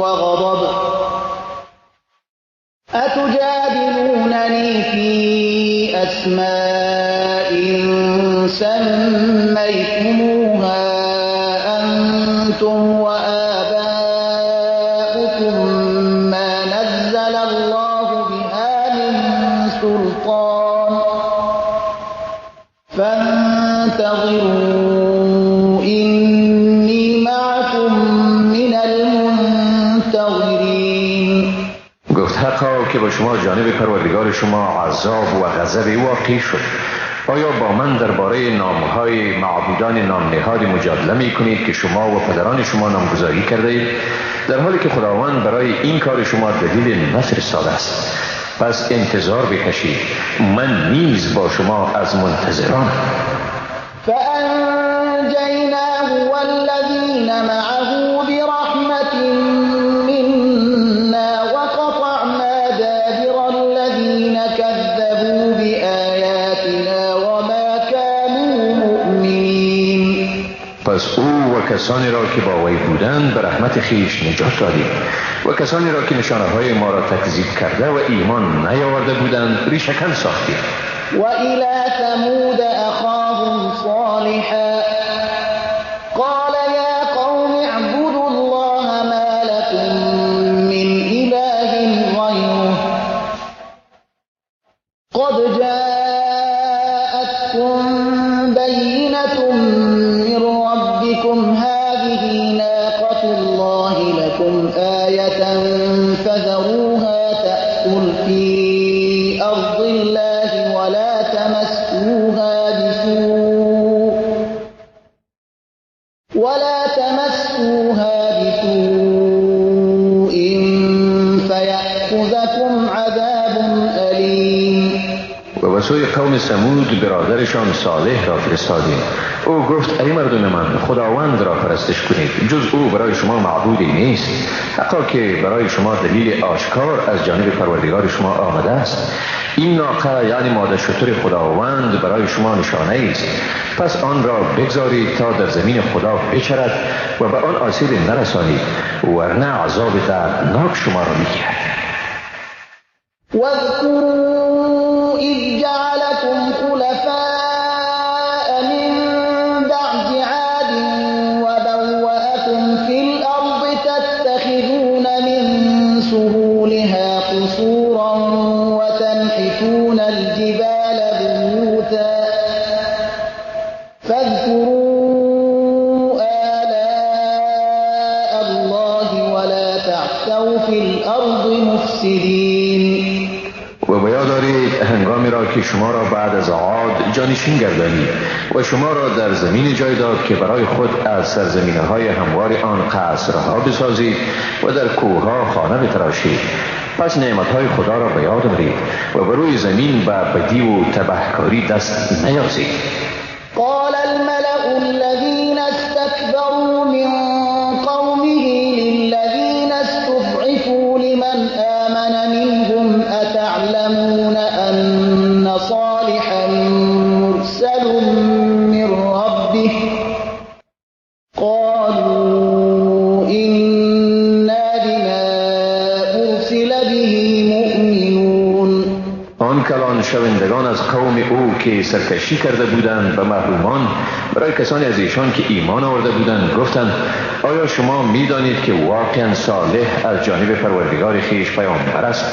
وغضب أتجادلونني في أسماء سميتموها أنتم وآباؤكم ما نزل الله بها من سلطان فانتظروا إني معكم من المنتظرین. گفت حقا که با شما جانب پروردگار شما عذاب و غضب واقع شد. آیا با من درباره نامهای معبودان نام نهاد مجادله می کنید که شما و پدران شما نامگذاری کرده اید، در حالی که خداوند برای این کار شما دلیل نفرستاده است؟ پس انتظار بکشید، من نیز با شما از منتظران. فأنجيناه والذين معه برحمة منا وقطعنا دابر الذين كذبوا بآياتنا وما كانوا مؤمنين. پس او و کسانی را که با وی بودند به رحمت خیش نجات دادیم و کسانی را که نشانه های ما را تکذیب کرده و ایمان نیاورده بودند ریشه‌کن ساختیم. وإلى ثمود أخاهم صالحا قال يا قوم اعبدوا الله ما لكم من إله غيره قد جاءتكم بينة من ربكم هذه ناقة الله لكم آية فذروها تأكل في أرض الله ولا تمسوها بسوء فيأخذكم عذاب أليم. و به سوی قوم ثمود برادرشان صالح را فرستادیم. او گفت ای مردم من، خداوند را پرستش کنید، جز او برای شما معبودی نیست، حقا که برای شما دلیل آشکار از جانب پروردگار شما آمده است. این ناقه یعنی ماده شتر خداوند برای شما نشانه است، پس آن را بگذارید تا در زمین خدا بچرد و به آن آسیب نرسانید، ورنه عذاب دردناک شما را میگیرد. واذكروا إذ جعلكم خلفاء من بعد عاد وبوأكم في الأرض تتخذون من سهولها قصورا وتنحتون الجبال بيوتا فاذكروا آلاء الله ولا تعثوا في الأرض مفسدين. و بیاد دارید هنگامی را که شما را بعد از عاد جانشین گردانید و شما را در زمین جای داد که برای خود از سرزمینه های هموار آن قصرها بسازید و در کوهها خانه بتراشید. پس نعمتهای خدا را به یاد آورید و بر روی زمین به بدی و تبهکاری دست نیازید. قال الملأ الذين استكبروا من قومه للذين استضعفوا لمن آمن منهم أتعلمون أن صالحا مرسل من ربه قالوا إنا بما أرسل به مؤمنون. آن کلان شوندگان از قوم او که سرکشی کرده بودند و محرومان برای کسانی از ایشان که ایمان آورده بودند گفتند آیا شما می‌دانید که واقعا صالح از جانب پروردگار خویش پیامبر است؟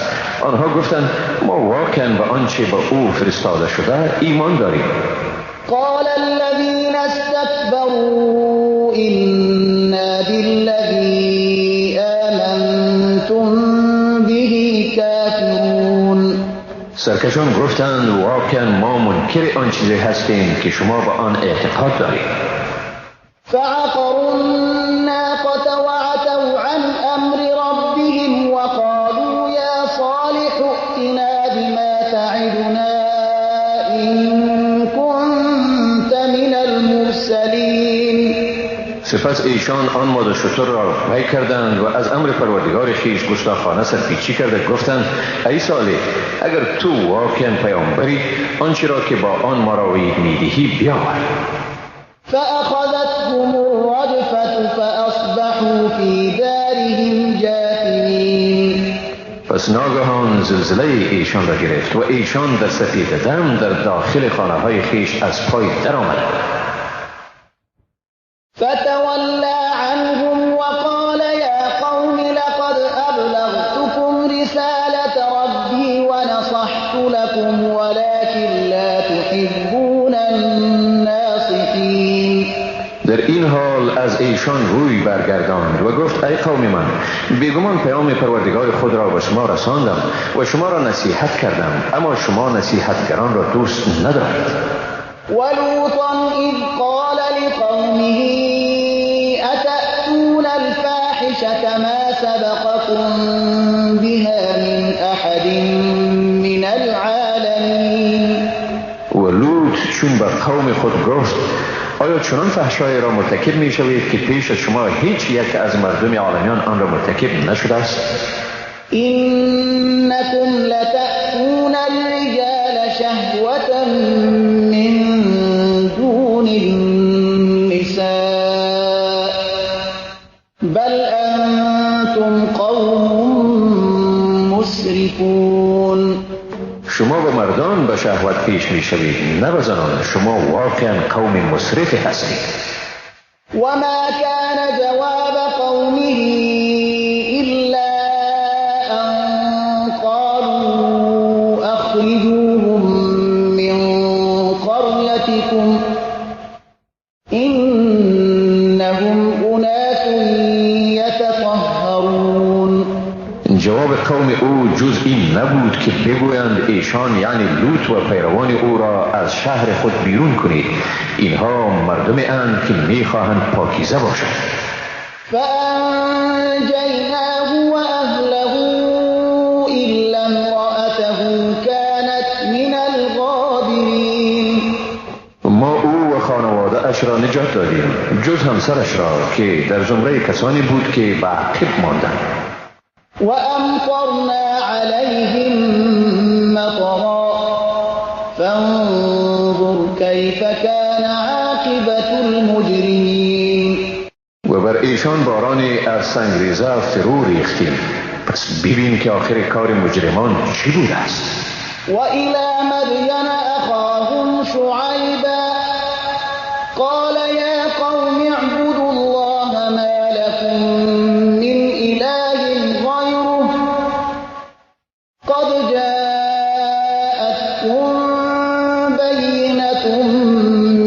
آنها گفتند ما واقعا به آنچه به او فرستاده شده ایمان داریم. قال الذين استكبروا إنا بالذي آمنتم به كافرون. سرکشان گفتند واقعا ما منکر آن چیزی هستیم که شما به آن اعتقاد دارید. فعقروا الناقة وعتوا عن أمر ربهم وقالوا يا صالح ائتنا بما تعدنا إن كنت من المرسلين. سپس ایشان آن ماده شتر را پی کردند و از امر پروردگار خویش گستاخانه سرپیچی کرده گفتند ای صالح اگر تو واقعا پیامبری آنچه را که با آن ما را وعید می‌دهی بیاور. فأخذتهم الرجفة فأصبحوا في دارهم جاثمين. پس ناگهان زلزله ایشان را گرفت و ایشان در سپیده دم در داخل خانه های خیش از پای در آمدند. فتولى عنهم وقال يا قوم لقد أبلغتكم رسالة ربي ونصحت لكم ولكن لا تحبون الناصحين. در این حال از ایشان روی برگرداند و گفت ای قوم من، بیگمان پیام پروردگار خود را به شما رساندم و شما را نصیحت کردم، اما شما نصیحتگران را دوست ندارید. ولوطا إذ قال لقومه أتأتون الفاحشة ما سبقكم بها من أحد من العالمين. و لوط چون به قوم خود گفت آیا چنان فحشایی را مرتکب می شوید که پیش از شما هیچ یک از مردم عالمیان آن را مرتکب نشده است؟ إنكم لتأتون الرجال شهوة من دون النساء بل أنتم قوم مسرفون. شما به مردان به شهوت پیش می شوید، نه به زنان. شما واقعا قوم مسرفی هستید. وما كان جواب قومه إلا أن قالوا أخرجوهم من قريتكم إنهم أناس يتطهرون. جواب قوم او جز این نبود که بگویند ایشان یعنی لوط و پیروان او را از شهر خود بیرون کنید، اینها مردمی اند که میخواهند پاکیزه باشند. فأنجيناه وأهله إلا امرأته كانت من الغابرين. ما او و خانواده اش را نجات دادیم جز همسرش را که در زمره کسانی بود که به عقب ماندند. وأمطرنا عليهم مطرا فانظر كيف كان عاقبة المجرمين. و بر ایشان بارانی از سنگریزه فرو ریختیم، پس ببین که آخر کار مجرمان چی بوده است. وإلى مدين أخاهم شعيبا قال يا قوم اعبدوا الله ما لكم من إله غيره قد جاءتكم بينة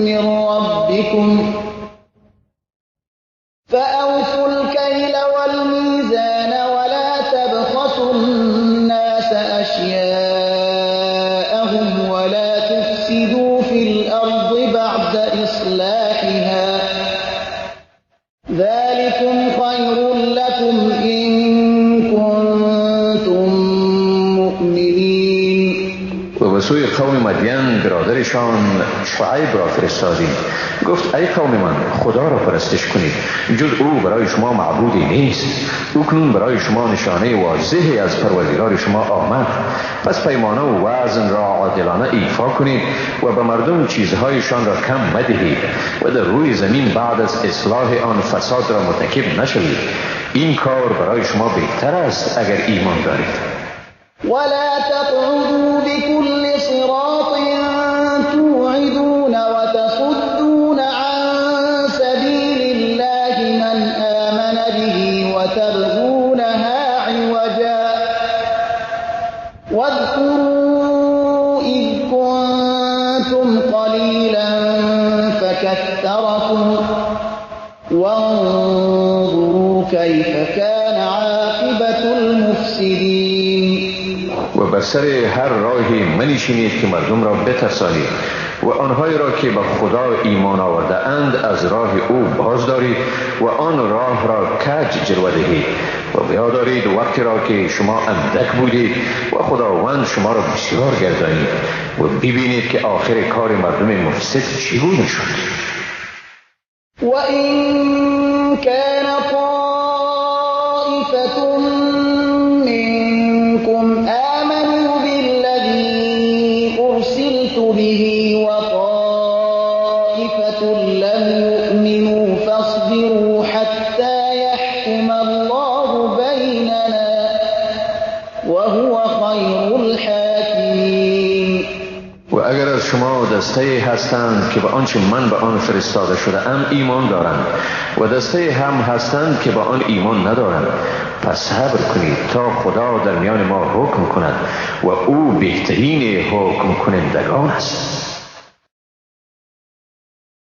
من ربكم فأوفوا الكيل والميزان ولا تبخسوا الناس أشياءهم ولا تفسدوا في الأرض بعد إصلاحها ذلكم خير لكم إن كنتم مؤمنين. و به سوی قوم مدین برادرشان شعیب را فرستادیم. گفت ای قوم من، خدا را پرستش کنید، جز او برای شما معبودی نیست. او کنون برای شما نشانه واضحی از پروردگار شما آمد، پس پیمانه و وزن را عادلانه ایفا کنید و به مردم چیزهایشان را کم مدهید و در روی زمین بعد از اصلاح آن فساد را مرتکب نشوید. این کار برای شما بهتر است اگر ایمان دارید. ولا تقعدوا بكل صراط توعدون وتصدون عن سبيل الله من آمن به وتبغونها عوجا واذكروا إذ كنتم قليلا فكثركم وانظروا كيف كان عاقبة المفسدين. و بر سر هر راهی منشینید که مردم را بترسانید و آنهایی را که به خدا ایمان آورده اند از راه او باز دارید و آن راه را کج جلوه دهید و بیادارید وقتی را که شما اندک بودید و خداوند شما را بسیار گردانید و ببینید که آخر کار مردم مفسد چی بوده شد. وَإِن كَانَ طَائِفَةٌ مِّنكُمْ آمَنُوا بِالَّذِي أُرْسِلْتُ بِهِ وَطَائِفَةٌ لَّمْ وهو خير الحاكمين. و اگر از شما دسته هستند که به آنچه من به آن فرستاده شده ام ایمان دارند و دسته هم هستند که به آن ایمان ندارند، پس صبر کنید تا خدا در میان ما حکم کند و او بهترین حکم کنندگان است.